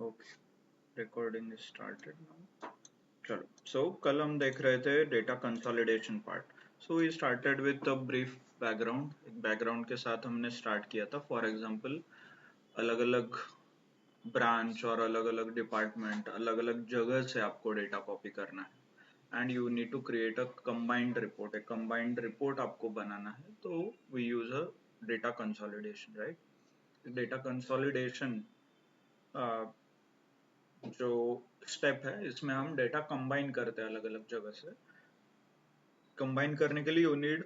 Okay, recording started now. चलो, सो कल हम देख रहे थे data consolidation part. So we started with a brief background. एक बैकग्राउंड के साथ हमने स्टार्ट किया था। फॉर एग्जांपल, अलग अलग ब्रांच और अलग अलग डिपार्टमेंट, अलग अलग जगह से आपको डेटा कॉपी करना है and you need to create a combined report. एक कंबाइंड रिपोर्ट आपको बनाना है, तो we use a data consolidation, right. Data consolidation जो स्टेप है, इसमें हम डेटा कंबाइन करते हैं अलग अलग जगह से। कंबाइन करने के लिए you need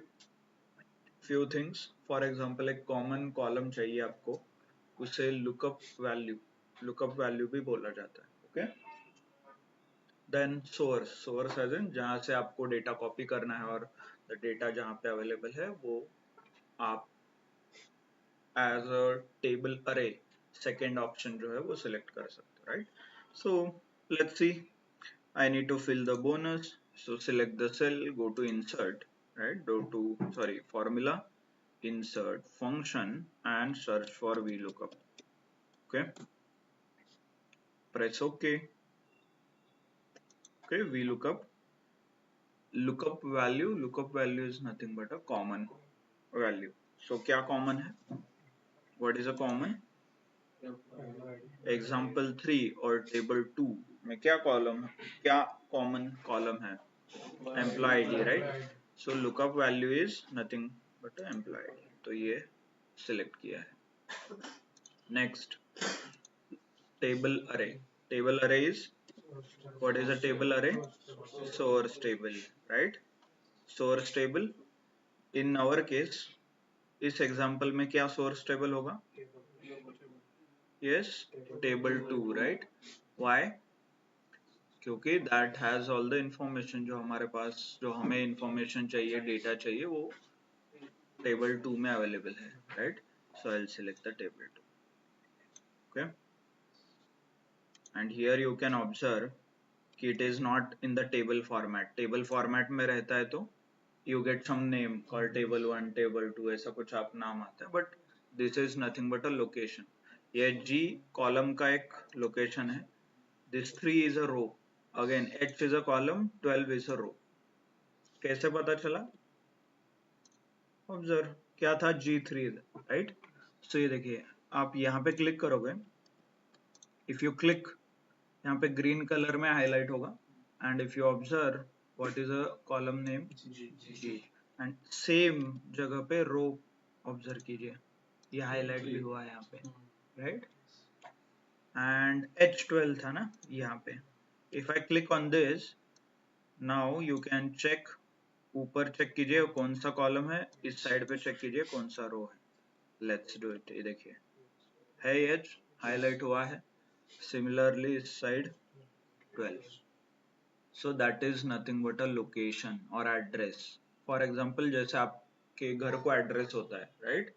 few things. For example, एक कॉमन कॉलम चाहिए आपको, उसे लुकअप वैल्यू भी बोला जाता है। Okay, then source as in जहां से आपको डेटा कॉपी करना है और डेटा जहां पे अवेलेबल है वो आप एज अ टेबल अरे सेकेंड ऑप्शन जो है वो सिलेक्ट कर सकते हो, right. So let's see, I need to fill the bonus. So select the cell, go to insert, right? Go to, sorry, formula, insert function and search for VLOOKUP. Okay. Press OK. Okay, VLOOKUP. Lookup value is nothing but a common value. So क्या common है? What is a common? Example 3 और table 2 में क्या column, क्या common column है? Employee ID, right? So lookup value is nothing but a employee ID. तो ये select किया है। Next, table array. Table array is, what is a table array? Source table, right? Source table. In our case, इस example में क्या source table होगा? Yes, table 2, right? Why? क्योंकि that has all the information जो हमारे पास, जो हमें information चाहिए, data चाहिए, वो table 2 में available है, right? So I'll select the table 2. Okay, and here you can observe कि it is not in the table format. Table format में रहता है तो you get some name called table 1, table 2, ऐसा कुछ आप नाम आता है, but this is nothing but a location. ये G column का एक location है. This 3 is a row. Again, H is a column, 12 is a row. कैसे पता चला? Observe, क्या था? G3, right? So ये देखिए, आप यहाँ पे क्लिक करोगे, if you click, यहाँ पे ग्रीन कलर में हाईलाइट होगा, and if you observe what is a column name? जी। एंड सेम जगह पे रो ऑब्जर्व कीजिए, ये हाईलाइट भी हुआ है यहाँ पे, राइट। एंड H12 था ना यहाँ पे। If I click on this, now you can check, ऊपर चेक कीजिए कौन सा कॉलम है, इस साइड पे चेक कीजिए कौन सा रो है। Let's do it. ये देखिए है H हाईलाइट हुआ है, सिमिलरली इस side 12. So that is nothing but a location or address. For example, जैसे आपके घर को एड्रेस होता है, राइट।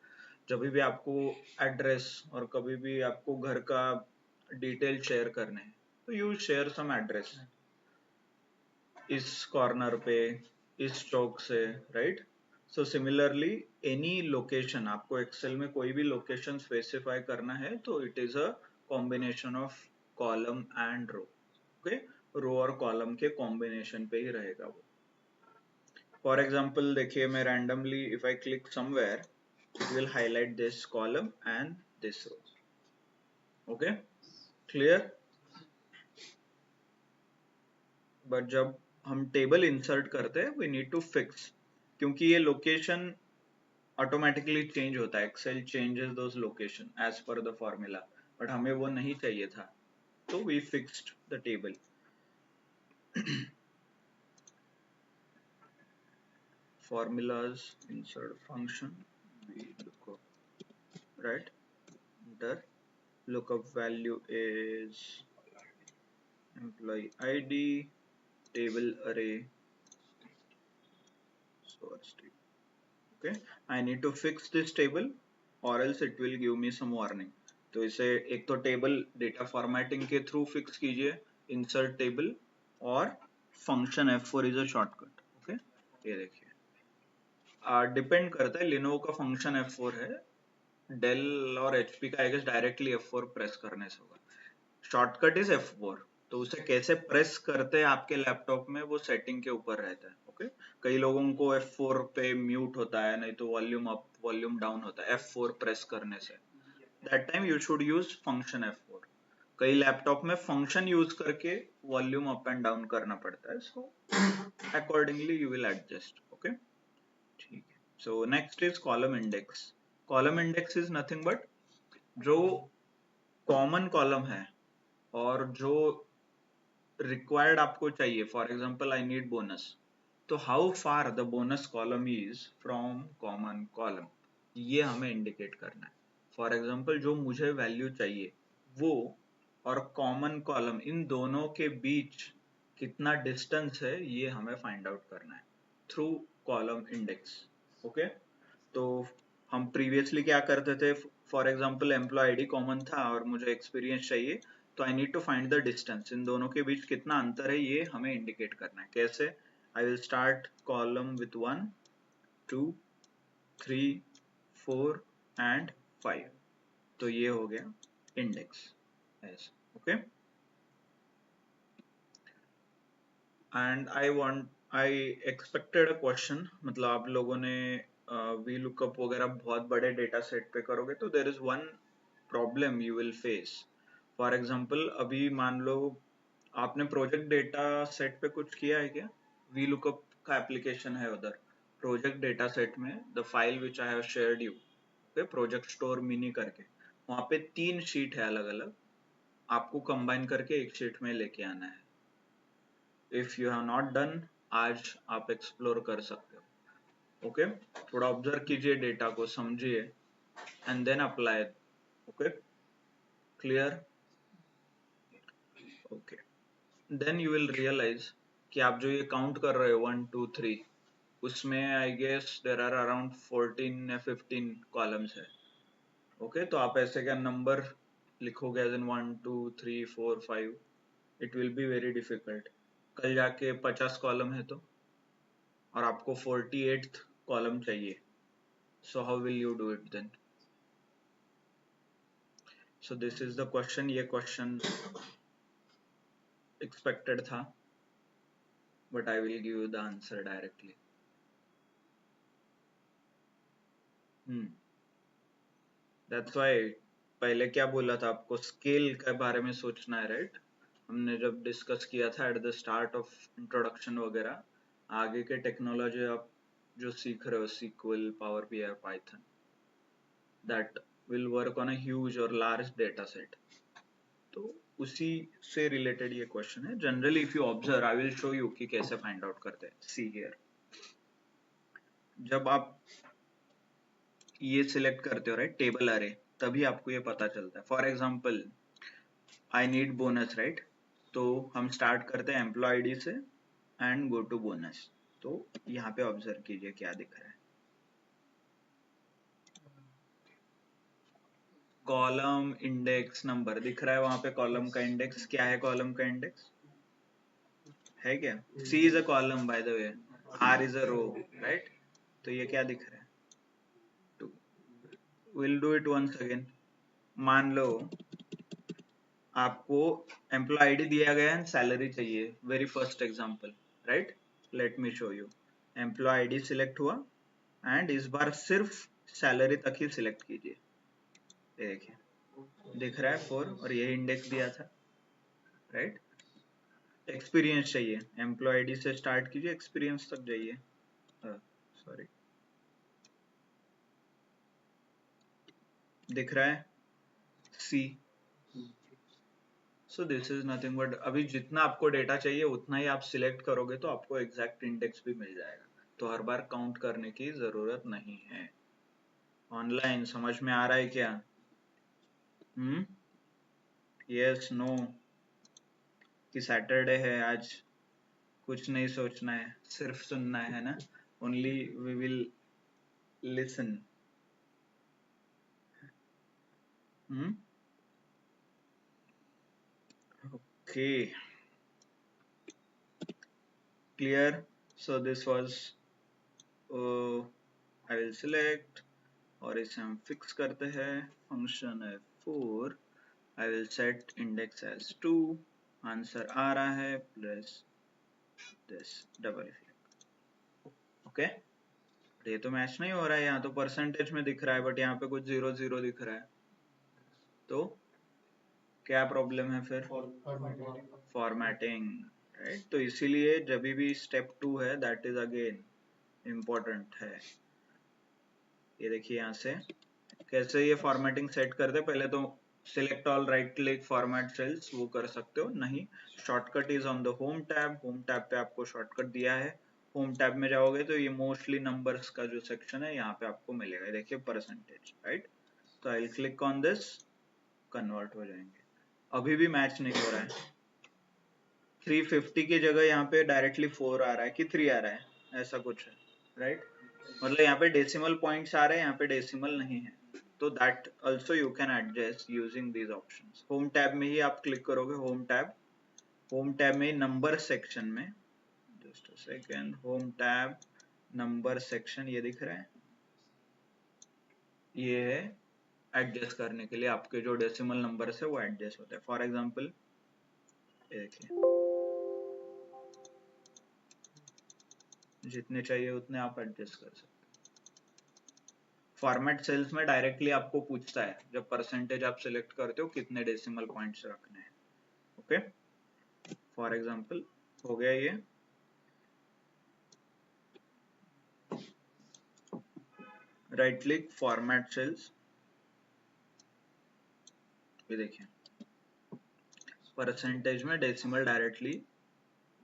जब भी आपको एड्रेस और कभी भी आपको घर का डिटेल शेयर करने हैं, तो यू शेयर सम एड्रेस, इस कॉर्नर पे, इस चौक से, right. So similarly any location, आपको एक्सेल में कोई भी लोकेशन स्पेसिफाई करना है तो it is a combination of column and row. Okay, row और कॉलम के कॉम्बिनेशन पे ही रहेगा वो। फॉर एग्जाम्पल देखिए, मैं randomly if I click somewhere, it will highlight this column and this row. Okay, clear. But जब हम टेबल इंसर्ट करते हैं, वी नीड टू फिक्स, क्योंकि ये लोकेशन ऑटोमेटिकली चेंज होता है, Excel changes those location as पर द फॉर्मूला, बट हमें वो नहीं चाहिए था, तो we fixed the table. formulas, insert function, VLOOKUP, right? Enter. Lookup value is employee ID, table array, source table. Okay, I need to fix this table or else it will give me some warning. तो इसे एक तो table data formatting के through fix कीजिए, insert table, और function F4 is a shortcut. Okay, ये देखिए depend करता है, लिनोवो का फंक्शन F4 है, डेल और HP का I guess directly F4 press करने से होगा। Shortcut is F4। तो उसे कैसे प्रेस करते हैं आपके लैपटॉप में वो सेटिंग के ऊपर रहता है। ओके, कई लोगों को F4 पे म्यूट होता है, नहीं तो वॉल्यूम अप वॉल्यूम डाउन होता है F4 प्रेस करने से। That time you should use function F4। कई लैपटॉप में फंक्शन यूज करके वॉल्यूम अप एंड डाउन करना पड़ता है, so accordingly you will adjust. Okay, ठीक है। So next is column index. Column index is nothing but जो कॉमन कॉलम है और जो रिक्वायर्ड आपको चाहिए। For example I need bonus, तो how far the bonus column is from common column, ये हमें इंडिकेट करना है। फॉर एग्जाम्पल जो मुझे वैल्यू चाहिए वो और कॉमन कॉलम, इन दोनों के बीच कितना डिस्टेंस है ये हमें फाइंड आउट करना है थ्रू कॉलम इंडेक्स। ओके, तो हम प्रीवियसली क्या करते थे, for example employ ID common था और मुझे एक्सपीरियंस चाहिए, तो I need to find the distance, इन दोनों के बीच कितना अंतर है ये हमें इंडिकेट करना है। कैसे? I will start column with 1 2 3 4 and 5, तो ये हो गया इंडेक्स ऐसे। Okay, and I expected a question, मतलब आप लोगों ने वी लुकअप वगैरह बहुत बड़े डेटा सेट पे करोगे तो there is one problem you will face. For example अभी मान लो आपने प्रोजेक्ट डेटा सेट पे कुछ किया है क्या? वी लुकअप का एप्लीकेशन है उधर प्रोजेक्ट डेटा सेट में, the file which I have shared you, okay, project store mini करके, वहां पे 3 शीट है अलग अलग, आपको कंबाइन करके एक शीट में लेके आना है। If you have not done, आज आप एक्सप्लोर कर सकते हो। ओके, थोड़ा ऑब्जर्व कीजिए डेटा को, समझिए and then apply. Okay, clear? Okay, then you will realise कि आप जो ये काउंट कर रहे हो 1 2 3, उसमें I guess there are around 14 या 15 कॉलम्स है। ओके, तो आप ऐसे क्या नंबर लिखोगे as in 1 2 3 4 5, it will be very difficult. कल जाके 50 कॉलम है तो, और आपको 48th कॉलम चाहिए, so how will you do it then? So this is the question, ये क्वेश्चन एक्सपेक्टेड था, but I will give you the answer directly. That's why पहले क्या बोला था आपको, स्केल के बारे में सोचना है, राइट? हमने जब डिस्कस किया था at the start of introduction वगैरह, आगे के टेक्नोलॉजी आप जो सीख रहे हो, SQL, power BI, Python, that will work on a huge और लार्ज डेटा सेट। तो उसी से रिलेटेड ये क्वेश्चन है। Generally if you observe, I will show you कि कैसे फाइंड आउट करते हैं। सी हियर, जब आप ये सिलेक्ट करते हो, राइट, टेबल अरे, तभी आपको ये पता चलता है। For example I need bonus, right, तो हम स्टार्ट करते हैं एम्प्लॉय आईडी से एंड गो टू बोनस। तो यहाँ पे ऑब्जर्व कीजिए क्या दिख रहा है, कॉलम इंडेक्स नंबर दिख रहा है वहां पे। कॉलम का इंडेक्स क्या है? कॉलम का इंडेक्स है क्या? C is a column by the way, R is a row, right? तो ये क्या दिख रहा है? Two. Will do it once again. मान लो आपको एम्प्लॉय आईडी दिया गया है, सैलरी चाहिए, very first example, right? Let me show you. Employee ID select हुआ एंड इस बार सिर्फ सैलरी तक ही सिलेक्ट कीजिए। ये देखिए दिख रहा है 4, और ये इंडेक्स दिया था, राइट? एक्सपीरियंस चाहिए, एम्प्लॉय आईडी से स्टार्ट कीजिए, एक्सपीरियंस तक जाइए। सॉरी, दिख रहा है C। So this is nothing but, अभी जितना आपको डेटा चाहिए उतना ही आप सिलेक्ट करोगे तो आपको एग्जैक्ट इंडेक्स भी मिल जाएगा, तो हर बार काउंट करने की जरूरत नहीं है। ऑनलाइन समझ में आ रहा है क्या? यस, नो, कि सैटरडे है आज, कुछ नहीं सोचना है, सिर्फ सुनना है ना? Only we will listen. Okay, clear? So this was, I will select, और इसे हम फिक्स करते हैं, फंक्शन है 4 I will set index as 2, answer आ रहा है plus this double click. Okay, ये तो मैच नहीं हो रहा है, यहाँ तो परसेंटेज में दिख रहा है बट यहाँ पे कुछ 0 0 दिख रहा है, तो क्या प्रॉब्लम है फिर? Formatting, right. तो इसीलिए जब भी स्टेप 2 है दैट इज अगेन इम्पोर्टेंट है। ये देखिए यहाँ से कैसे ये फॉर्मेटिंग सेट करते, पहले तो select all, right click, format cells, वो कर सकते हो। नहीं, shortcut is on the home tab. Home tab पे आपको शॉर्टकट दिया है, होम टैब में जाओगे तो ये मोस्टली नंबर्स का जो सेक्शन है यहाँ पे आपको मिलेगा, देखिए परसेंटेज, राइट। तो I will click on this, convert हो जाएंगे। अभी भी मैच नहीं हो रहा है, 350 की जगह यहाँ पे डायरेक्टली 4 आ रहा है कि 3 आ रहा है, ऐसा कुछ है, राइट। मतलब यहाँ पे डेसिमल पॉइंट्स आ रहे हैं, यहाँ पे डेसिमल नहीं है। तो that also you can adjust using these options. Home tab में ही आप क्लिक करोगे, होम टैब में नंबर सेक्शन में, just a second, home tab number section, ये दिख रहा है, ये है एडजस्ट करने के लिए, आपके जो डेसिमल नंबर है वो एडजस्ट होता है। फॉर एग्जाम्पल ये देखिए, जितने चाहिए उतने आप एडजस्ट कर सकते हैं। फॉर्मेट सेल्स में डायरेक्टली आपको पूछता है, जब परसेंटेज आप सिलेक्ट करते हो कितने डेसिमल पॉइंट्स रखने हैं। ओके, फॉर एग्जाम्पल हो गया ये, राइट क्लिक, फॉर्मेट सेल्स, ये देखिए परसेंटेज में डेसिमल डायरेक्टली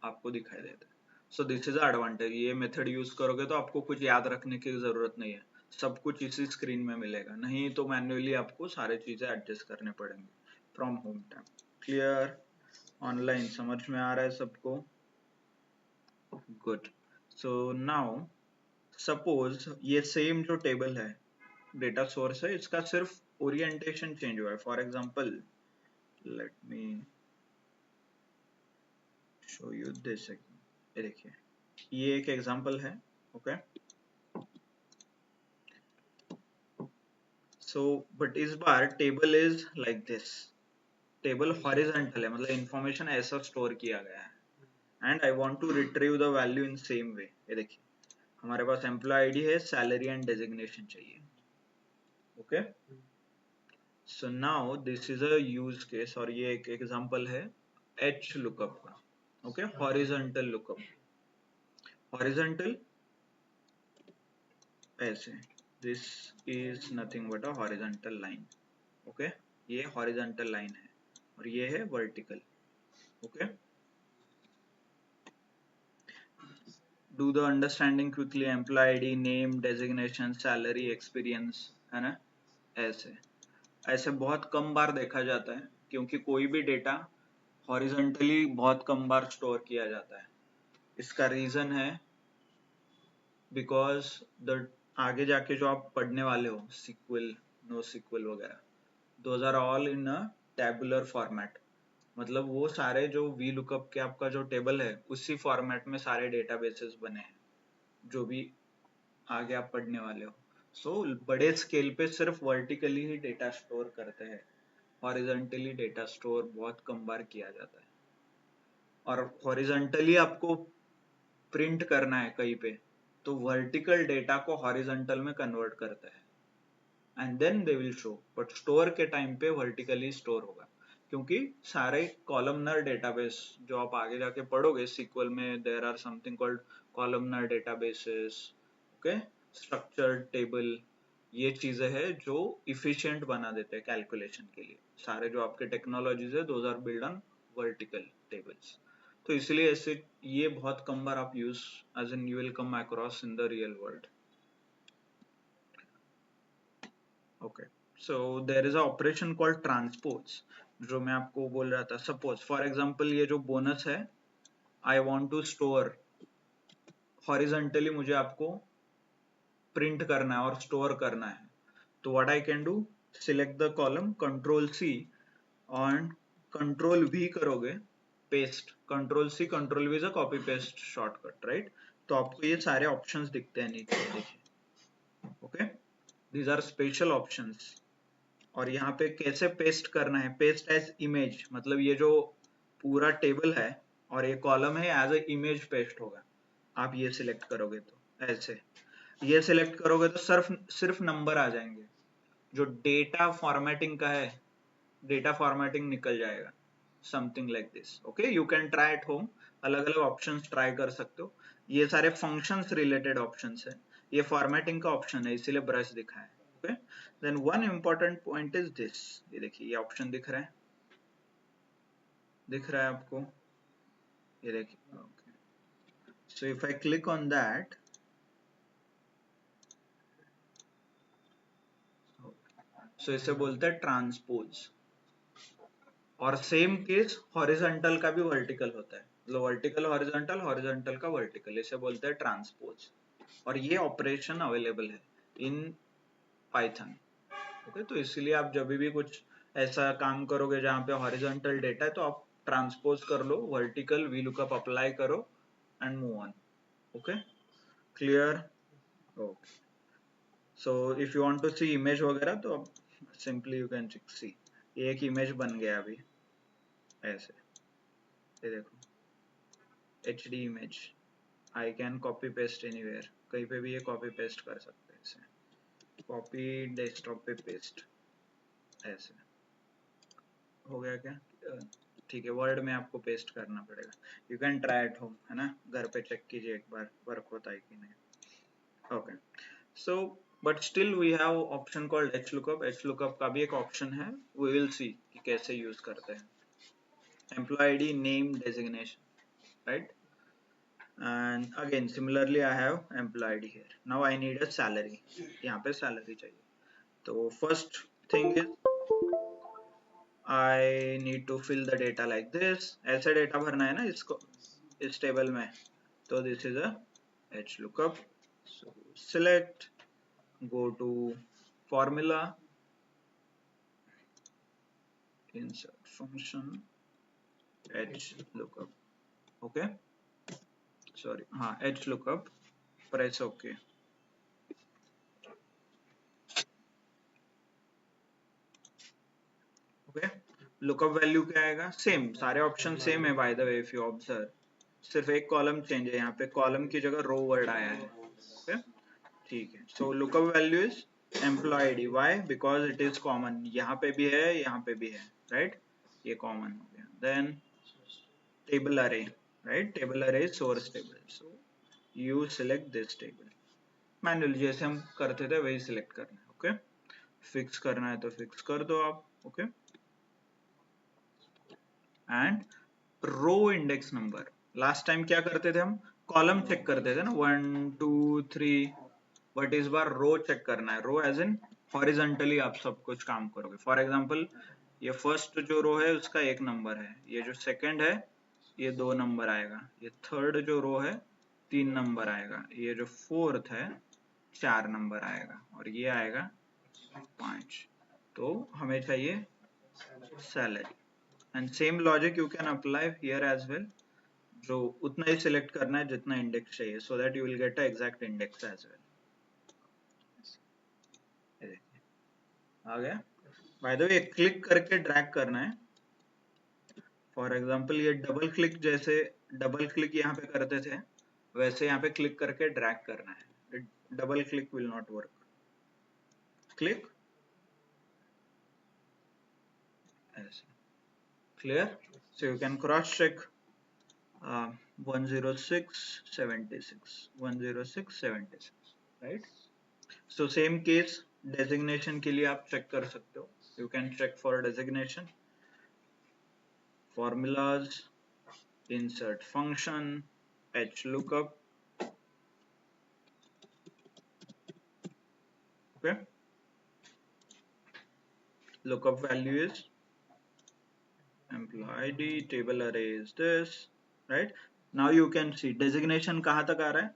आपको दिखाई देता है। सो दिस इज एडवांटेज। ये मेथड यूज करोगे तो आपको कुछ याद रखने की जरूरत नहीं है, सब कुछ इसी स्क्रीन में मिलेगा, नहीं तो मैन्युअली आपको सारी चीजें एडजस्ट करने पड़ेंगे from home tab. Clear? Online समझ में आ रहा है सबको? गुड। सो नाउ सपोज ये सेम जो टेबल है, डेटा सोर्स है, इसका सिर्फ ओरिएंटेशन चेंज हुआ है। For example let me show you this, ये देखिए ये एक एग्जांपल है। ओके, सो बट इस बार table is like this, table horizontal है, मतलब इंफॉर्मेशन ऐसा स्टोर किया गया है and I want to retrieve the value in same way. ये देखिए हमारे पास एम्प्लॉय आईडी है, सैलरी एंड डेजिग्नेशन चाहिए। Okay, so now this is a use case, और ये एक एग्जांपल है एच लुकअप का। ओके, हॉरिजॉन्टल लुकअप, हॉरिजॉन्टल ऐसे, this is nothing but a horizontal line. Okay, ये हॉरिजॉन्टल लाइन है और ये है vertical. Okay, do the understanding quickly, employee ID, name, designation, salary, experience, है ना। ऐसे ऐसे बहुत कम बार देखा जाता है, क्योंकि कोई भी डेटा हॉरिजॉन्टली बहुत कम बार स्टोर किया जाता है। इसका रीजन है बिकॉज द आगे जाके जो आप पढ़ने वाले हो, सीक्वल, नो सीक्वल वगैरह, those are all in a tabular format. मतलब वो सारे जो वी लुकअप के आपका जो टेबल है, उसी फॉर्मेट में सारे डेटाबेसेस बने हैं जो भी आगे आप पढ़ने वाले हो। सो बड़े स्केल पे सिर्फ वर्टिकली ही डेटा स्टोर करते हैं, हॉरिजॉन्टली डेटा स्टोर बहुत कम बार किया जाता है। और हॉरिजॉन्टली आपको प्रिंट करना है कहीं पे, तो वर्टिकल डेटा को हॉरिजॉन्टल में कन्वर्ट करता है and then they will show, but store के टाइम पे वर्टिकली स्टोर होगा, क्योंकि सारे कॉलमनर डेटाबेस जो आप आगे जाके पढ़ोगे सीक्वल में, there are something called columnar databases. Okay, structured table, ये चीजें हैं जो इफिशिएंट बना देते हैं कैलकुलेशन के लिए। सारे जो आपके टेक्नोलॉजीज है those are build on vertical tables. तो इसलिए ऐसे ये बहुत कम बार आप use as in you will come across in the real world. Okay, so there is a operation called transpose, जो मैं आपको बोल रहा था। सपोज फॉर एग्जांपल ये जो बोनस है, I want to store horizontally, मुझे आपको प्रिंट करना है और स्टोर करना है। तो what I can do, select the column, control C और कंट्रोल वी करोगे, paste, control C control V is a copy paste shortcut, right. तो आपको ये सारे ऑप्शंस दिखते हैं नीचे, देखिए। Okay, these are special options और यहाँ पे कैसे पेस्ट करना है, पेस्ट एज इमेज, मतलब ये जो पूरा टेबल है और ये कॉलम है एज ए इमेज पेस्ट होगा। आप ये सिलेक्ट करोगे तो ऐसे, ये सिलेक्ट करोगे तो सिर्फ सिर्फ नंबर आ जाएंगे। जो डेटा फॉर्मेटिंग का है, डेटा फॉर्मेटिंग निकल जाएगा, something like this. Okay, you can try at home, अलग अलग ऑप्शंस ट्राई कर सकते हो। ये सारे फंक्शंस रिलेटेड ऑप्शंस है, ये फॉर्मेटिंग का ऑप्शन है, इसीलिए ब्रश दिखा है। Okay, then one important point is this, ये देखिए ये ऑप्शन दिख रहा है, दिख रहा है आपको, ये देखिए। Okay, so if I click on that, so इसे बोलते हैं ट्रांसपोज। और सेम केस हॉरिजॉन्टल का भी वर्टिकल होता है, मतलब वर्टिकल हॉरिजॉन्टल, हॉरिजॉन्टल का वर्टिकल, इसे बोलते हैं ट्रांसपोज। और ये ऑपरेशन अवेलेबल है इन पाइथन। ओके, तो इसलिए आप जब भी कुछ ऐसा काम करोगे जहाँ पे हॉरिजॉन्टल डेटा है, तो आप ट्रांसपोज कर लो, वर्टिकल वी लुकअप अप्लाई करो and move on. Okay, clear? Okay, so if you want to see image वगैरह तो आप सिंपली यू कैन सी, ये एक इमेज बन गया अभी ऐसे, ये देखो HD image, I can copy paste anywhere, कहीं पे भी ये कॉपी पेस्ट कर सकते हैं इसे, कॉपी डेस्कटॉप पे पेस्ट, ऐसे हो गया क्या? ठीक है, वर्ड में आपको पेस्ट करना पड़ेगा, you can try at home, है ना, घर पे चेक कीजिए एक बार वर्क होता है कि नहीं। Okay, so but still we have option called HLOOKUP। HLOOKUP का भी एक ऑप्शन है, वी विल सी कि कैसे यूज करते हैं। Employee ID, name, designation, right? and again similarly I have employee ID here. Now I need a salary, यहाँ पे salary चाहिए। तो first thing is I need to fill the data like this, ऐसे data भरना है ना इसको, इस टेबल में, तो this is a HLOOKUP। so select, go to formula, insert function, HLOOKUP, okay, sorry, हाँ HLOOKUP, press OK। Okay, lookup value क्या आएगा, सेम, सारे ऑप्शन सेम है bye the way if you observe, सिर्फ एक कॉलम चेंज है, यहाँ पे कॉलम की जगह रो वर्ड आया है। ओके, ठीक है, so lookup value is employ ID, why, because it is common, यहाँ पे भी है, यहाँ पे भी है, राइट, ये कॉमन हो गया। देन टेबल अरे, राइट, टेबल अरे source table, so you select this table manually, जैसे हम करते थे वही सिलेक्ट करना है। ओके, फिक्स करना है तो फिक्स कर दो आप। Okay, and row index number, last time क्या करते थे हम, कॉलम चेक करते थे ना, 1 2 3, बट इस बार रो चेक करना है, रो एज इन हॉरिजॉन्टली आप सब कुछ काम करोगे। फॉर एग्जांपल ये फर्स्ट जो रो है उसका 1 नंबर है, ये जो सेकंड है ये 2 नंबर आएगा, ये थर्ड जो रो है 3 नंबर आएगा, ये जो फोर्थ है 4 नंबर आएगा, और ये आएगा 5। तो हमें चाहिए salary, and same logic you can apply here as well, जो उतना ही सिलेक्ट करना है जितना इंडेक्स चाहिए, so that you will get a exact index as well. आ गया? बाय द वे क्लिक करके ड्रैग करना है, फॉर एग्जांपल ये डबल क्लिक, जैसे डबल क्लिक यहाँ पे करते थे वैसे यहाँ पे क्लिक करके ड्रैग करना है, double click will not work, click ऐसे, clear? So you can cross check 10676, 10676, right? So same case designation के लिए आप चेक कर सकते हो, you can check for designation, formulas, insert function, HLOOKUP, okay, lookup value is employee ID, table array is this, right? Now you can see designation कहाँ तक आ रहा है,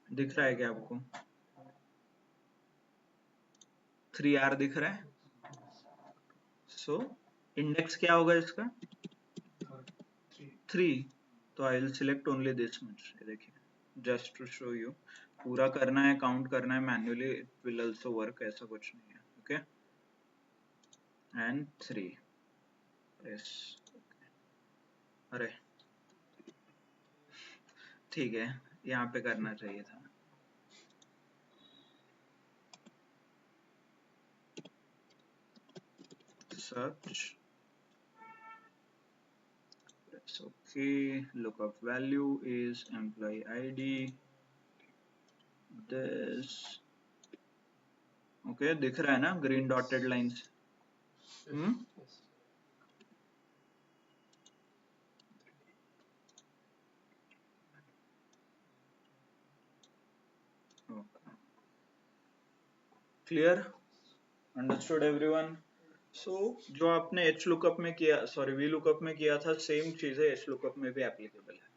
दिख रहा है क्या आपको? 3R दिख रहा है, so index क्या होगा इसका, 3, तो I will select only this much, ये देखिए, just to show you, पूरा करना है, काउंट करना है manually, it will also work, ऐसा कुछ नहीं है। Okay, and 3. yes. अरे ठीक है, यहाँ पे करना चाहिए था। search, that's okay. Lookup value is employee ID, this okay, दिख रहा है ना green dotted lines? okay. Clear? Understood everyone? So जो आपने h lookup में किया, sorry v lookup में किया था, सेम चीज है h lookup में भी एप्लीकेबल है।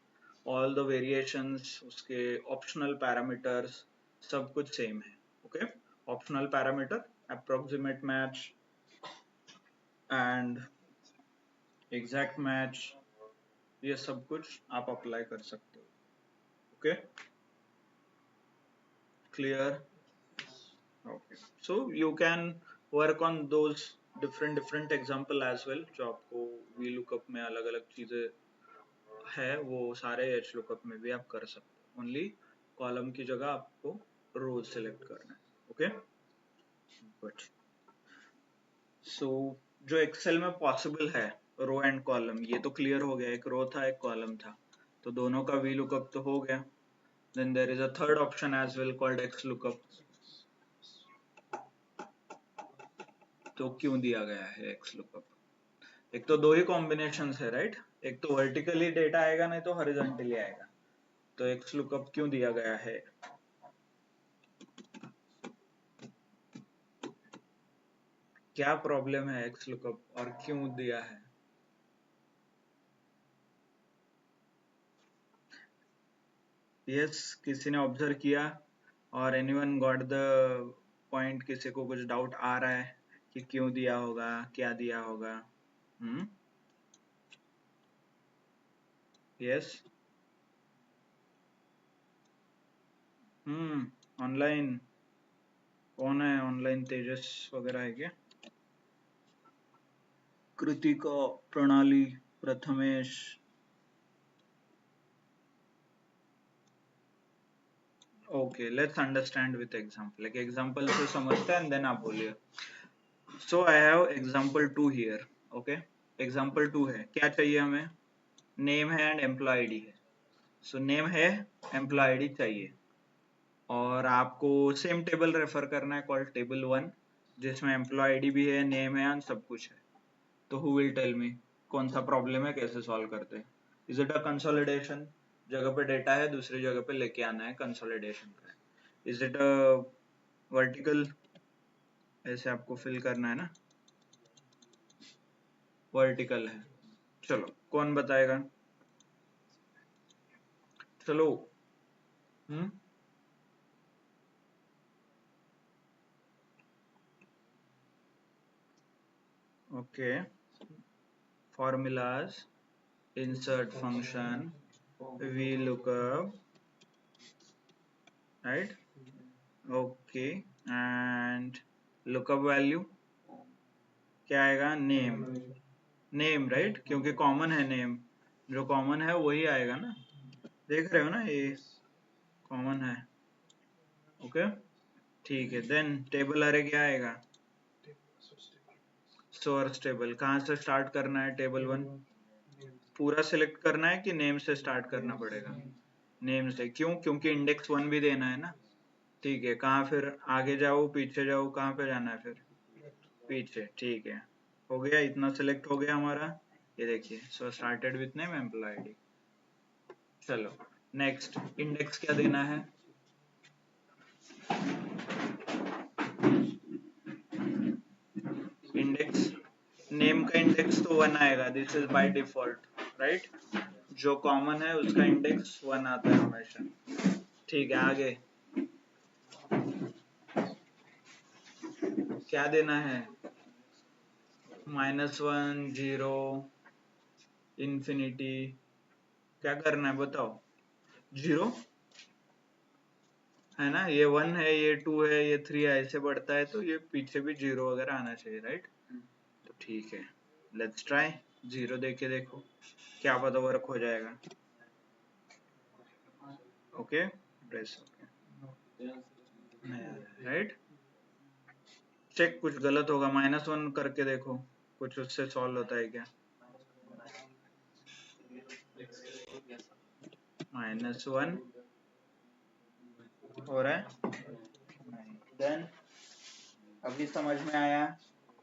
ऑल द वेरिएशंस, उसके ऑप्शनल पैरामीटर्स, सब कुछ सेम है। Okay, optional parameter approximate match and exact match, ये सब कुछ आप अप्लाई कर सकते हो। Okay, clear? Okay, so you can work on those different example as well, जो आपको वी लुकअप में अलग अलग चीजें है, वो सारे एच लुकअप में भी आप कर सकते हो। ओनली कॉलम की जगह आपको रोज सेलेक्ट करना है। Okay, good. सो जो एक्सेल में पॉसिबल है रो एंड कॉलम, ये तो क्लियर हो गया, एक रो था एक कॉलम था, तो दोनों का वी लुकअप तो हो गया। Then there is a third option as well called X lookup. तो क्यों दिया गया है एक्स लुकअप? एक तो दो ही कॉम्बिनेशन है, राइट? एक तो वर्टिकली डेटा आएगा, नहीं तो हॉरिजॉन्टली आएगा। तो एक्स लुकअप क्यों दिया गया है? क्या प्रॉब्लम है एक्स लुकअप और क्यों दिया है? यस, किसी ने ऑब्जर्व किया और एनीवन गॉट द पॉइंट? किसी को कुछ डाउट आ रहा है कि क्यों दिया होगा, क्या दिया होगा? यस, ऑनलाइन कौन है? ऑनलाइन तेजस वगैरह है क्या? Kritika, Pranali, Prathamesh. Okay, let's understand with example. एक एग्जांपल से समझते हैं, देन आप बोलिए। So I have example 2 here. Okay, example 2 है, क्या चाहिए हमें? नेम है एंड एम्प्लॉय आईडी है। सो नेम है, एम्प्लॉय आईडी चाहिए, और आपको सेम टेबल रेफर करना है कॉल्ड टेबल 1, जिसमें एम्प्लॉय आईडी भी है, नेम है एंड सब कुछ है। तो हु विल टेल मी कौन सा प्रॉब्लम है, कैसे सॉल्व करते हैं? Is it a consolidation? जगह पे डेटा है, दूसरी जगह पे लेके आना है, कंसोलिडेशन का। Is it a vertical? ऐसे आपको फिल करना है ना, वर्टिकल है। चलो, कौन बताएगा? चलो। Okay, formulas, insert function, VLOOKUP, right? Okay, and lookup value क्या आएगा? नेम, नेम राइट, क्योंकि कॉमन है नेम, जो कॉमन है वही आएगा ना, देख रहे हो ना, ये कॉमन है। ओके, ठीक है। देन टेबल अरे क्या आएगा? Source table. कहाँ से स्टार्ट करना है टेबल 1? पूरा सिलेक्ट करना है कि नेम से स्टार्ट करना पड़ेगा? नेम से। क्यों? क्योंकि इंडेक्स 1 भी देना है ना। ठीक है, कहाँ फिर आगे जाओ पीछे जाओ, कहाँ पे जाना है फिर? पीछे। ठीक है, हो गया, इतना सिलेक्ट हो गया हमारा। ये देखिए, so started with name employee ID. चलो नेक्स्ट, इंडेक्स क्या देना है? इंडेक्स, नेम का इंडेक्स तो 1 आएगा, this is by default, right? जो कॉमन है उसका इंडेक्स 1 आता है हमेशा। ठीक है, आगे क्या देना है? -1, 0, इंफिनिटी, क्या करना है बताओ? 0 है ना, ये 1 है, ये 2 है, ये 3 है, ऐसे बढ़ता है, तो ये पीछे भी 0 वगैरह आना चाहिए, राइट? ठीक है, लेट्स ट्राई। 0 दे के देखो, क्या पता वर्क हो जाएगा। Okay, press okay, right. Check, कुछ गलत होगा। -1 करके देखो, कुछ उससे सॉल्व होता है क्या? -1 हो रहा है? देन अभी समझ में आया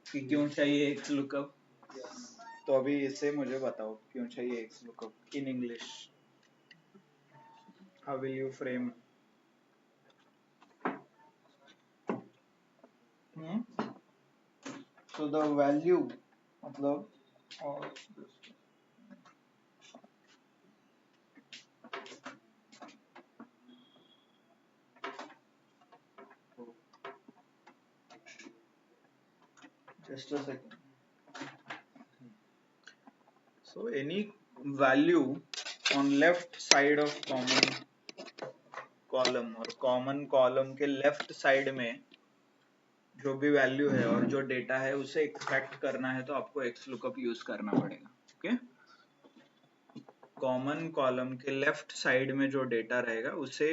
कि क्यों चाहिए एक्स लुकअप। तो अभी इसे मुझे बताओ, क्यों चाहिए x lookup in English? How will you frame? So the value, मतलब और just a second. So any value on left side of common column, और common column के left side में जो भी वैल्यू है और जो डेटा है उसे एक्सट्रैक्ट करना है तो आपको एक्स लुकअप यूज करना पड़ेगा। ओके, कॉमन कॉलम के लेफ्ट साइड में जो डेटा रहेगा उसे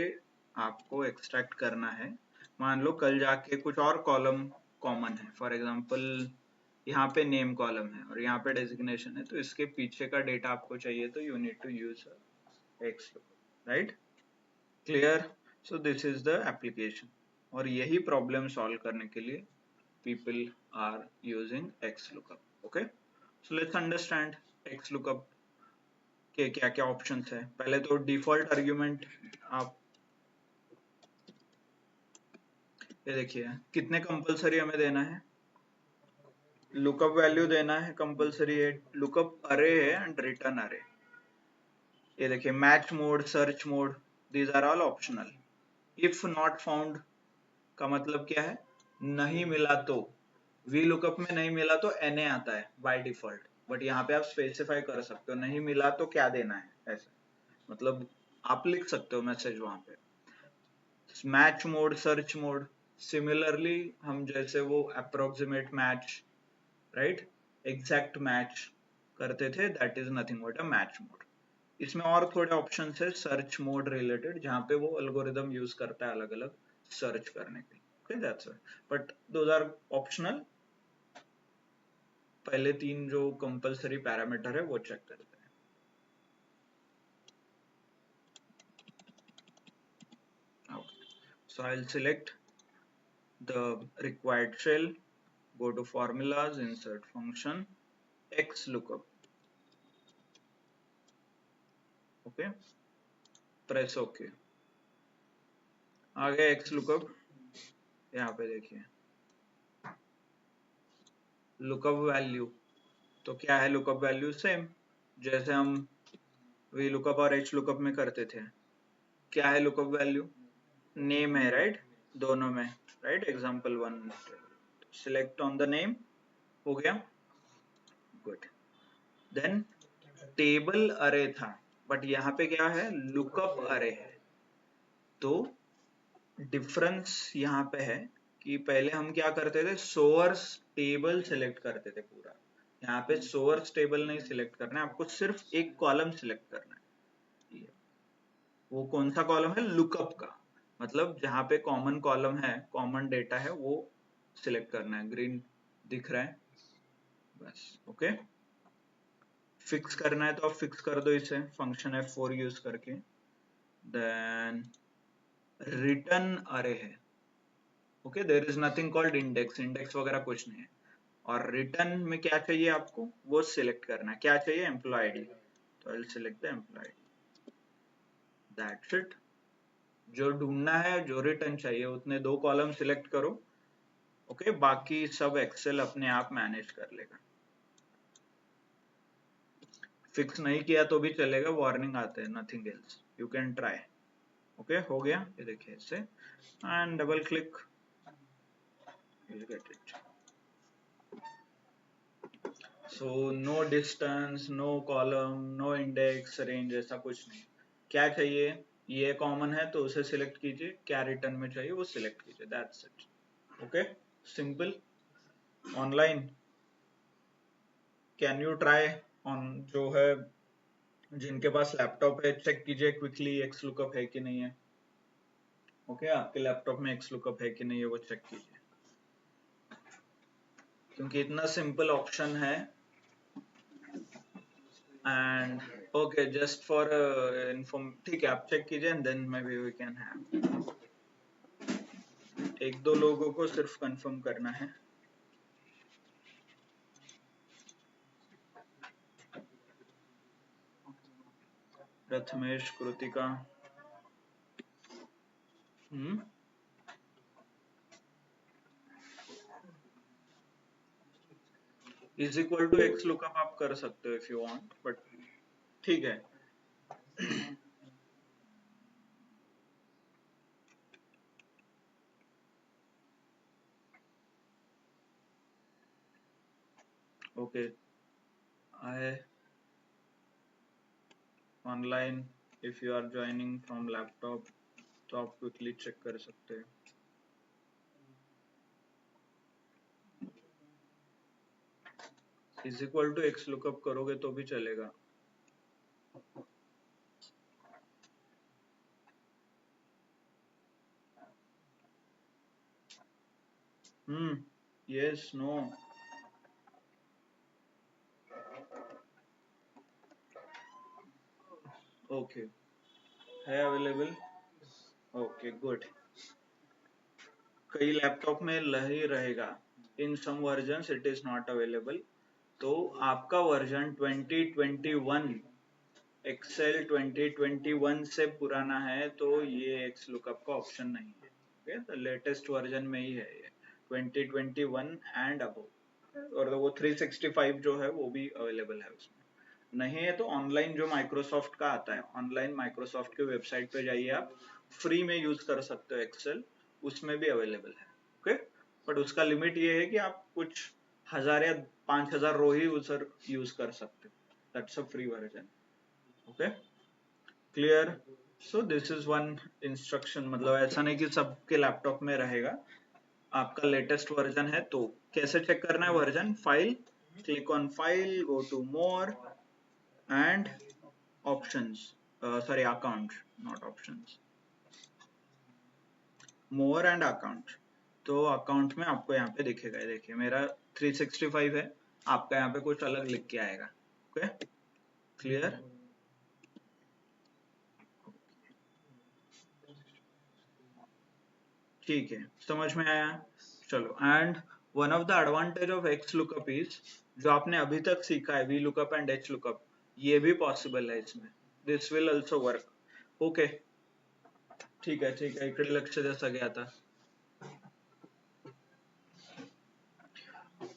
आपको एक्सट्रैक्ट करना है। मान लो कल जाके कुछ और कॉलम कॉमन है, फॉर एग्जांपल यहाँ पे नेम कॉलम है और यहाँ पे डेजिग्नेशन है, तो इसके पीछे का डेटा आपको चाहिए तो you need to use X lookup, right? Clear? So this is the application, और यही प्रॉब्लम सॉल्व करने के लिए people are using XLOOKUP. Okay, so let's understand XLOOKUP के क्या क्या ऑप्शंस है। पहले तो डिफॉल्ट आर्ग्यूमेंट, आप ये देखिए कितने कंपलसरी हमें देना है। लुकअप वैल्यू देना है कंपलसरी है, लुकअप अरे है एंड रिटर्न अरे। ये देखिए match mode, search mode, these are all optional. If not found का मतलब क्या है? नहीं मिला तो। वी लुकअप में नहीं मिला तो NA आता है बाय डिफॉल्ट, बट यहाँ पे आप स्पेसिफाई कर सकते हो नहीं मिला तो क्या देना है, ऐसा मतलब आप लिख सकते हो मैसेज वहां पे। Match mode, search mode, similarly हम जैसे वो approximate match, right, exact match करते थे, that is nothing but a match mode. इसमें और थोड़े ऑप्शन है सर्च मोड रिलेटेड, जहाँ पे वो एल्गोरिदम यूज करता है अलग अलग सर्च करने के लिए। Okay, that's it, but those are optional. पहले 3 जो कंपलसरी पैरामीटर है वो चेक करते हैं। Okay. So I'll select the required shell, go to formulas, insert function, XLOOKUP. Okay, press OK. आ गया XLOOKUP। यहाँ पे देखिए लुकअप वैल्यू, तो क्या है लुकअप वैल्यू? सेम जैसे हम वी लुकअप और एच लुकअप में करते थे। क्या है लुकअप वैल्यू? नेम है, राइट, दोनों में, right. Example 1, select on the name, हो गया, गुड। देन टेबल अरे था, बट यहाँ पे क्या है? लुकअप अरे है। तो डिफरेंस यहाँ पे है कि पहले हम क्या करते थे? सोर्स टेबल सिलेक्ट करते थे पूरा। यहाँ पे सोर्स टेबल नहीं सिलेक्ट करना है आपको, सिर्फ एक कॉलम सिलेक्ट करना है। वो कौन सा कॉलम है? लुकअप का, मतलब जहाँ पे कॉमन कॉलम है, कॉमन डेटा है, वो सिलेक्ट करना है। ग्रीन दिख रहा है बस। ओके, फिक्स करना है तो आप फिक्स कर दो इसे फंक्शन F4 यूज करके। देन रिटर्न अरे है। Okay, there is nothing called index, index वगैरह कुछ नहीं है। और रिटर्न में क्या चाहिए आपको? वो सिलेक्ट करना है। क्या चाहिए? एम्प्लॉय आईडी, तो I will select the employ ID, that's it. जो ढूंढना है, जो रिटर्न चाहिए, उतने 2 कॉलम सिलेक्ट करो। ओके, बाकी सब एक्सेल अपने आप मैनेज कर लेगा। फिक्स नहीं किया तो भी चलेगा, वार्निंग आते हैं, nothing else, you can try. Okay, हो गया, ये देखिए इससे, and double click, you'll get it. So no distance, no column, no index, range, ऐसा कुछ नहीं। क्या चाहिए? ये कॉमन है तो उसे सिलेक्ट कीजिए, क्या रिटर्न में चाहिए वो सिलेक्ट कीजिए, that's it. Okay, simple, online. Can you try on जो है जिनके पास लैपटॉप है, चेक कीजिए क्विकली एक्स लुकअप है कि नहीं है। ओके आपके लैपटॉप में एक्स लुकअप है कि नहीं है वो चेक कीजिए, क्योंकि इतना सिंपल ऑप्शन है। And okay just for inform, ठीक है आप चेक कीजिए and then maybe we can have. एक दो लोगों को सिर्फ कंफर्म करना है। Prathamesh, Kritika, is equal to X lookup आप कर सकते हो इफ यू वांट, बट ठीक है। Okay I online, if you are joining from laptop तो आप क्विकली चेक कर सकते हैं। Is equal to X lookup करोगे तो भी चलेगा। यस नो, ओके है अवेलेबल, ओके गुड। कई लैपटॉप में नहीं रहेगा, in some versions it is not available. तो आपका वर्जन 2021 एक्सेल 2021 से पुराना है तो ये एक्स लुकअप का ऑप्शन नहीं है। ओके तो लेटेस्ट वर्जन में ही है ये 2021 एंड अबव, और वो 365 जो है वो भी अवेलेबल है उसमें। नहीं है तो ऑनलाइन जो माइक्रोसॉफ्ट का आता है, ऑनलाइन माइक्रोसॉफ्ट के वेबसाइट पे जाइए, आप फ्री में यूज कर सकते हो एक्सेल, उसमें भी अवेलेबल है। ओके बट उसका लिमिट ये है कि आप कुछ 1000 या 5000 रो ही उधर यूज कर सकते हो, that's a free version. Okay clear. So this is one instruction, मतलब ऐसा नहीं कि सबके लैपटॉप में रहेगा, आपका लेटेस्ट वर्जन है तो कैसे चेक करना है version, file, click on file, go to more and options, sorry account not options, more and account। तो अकाउंट में आपको यहाँ पे दिखेगा, देखिए मेरा 365 है, आपका यहाँ पे कुछ अलग लिख के आएगा। ओके क्लियर, ठीक है समझ में आया। चलो and one of the advantage of X lookup is, जो आपने अभी तक सीखा है V lookup and H lookup, ये भी पॉसिबल है इसमें, this will also work. Okay ठीक है इकडे लक्ष द्या सगळे।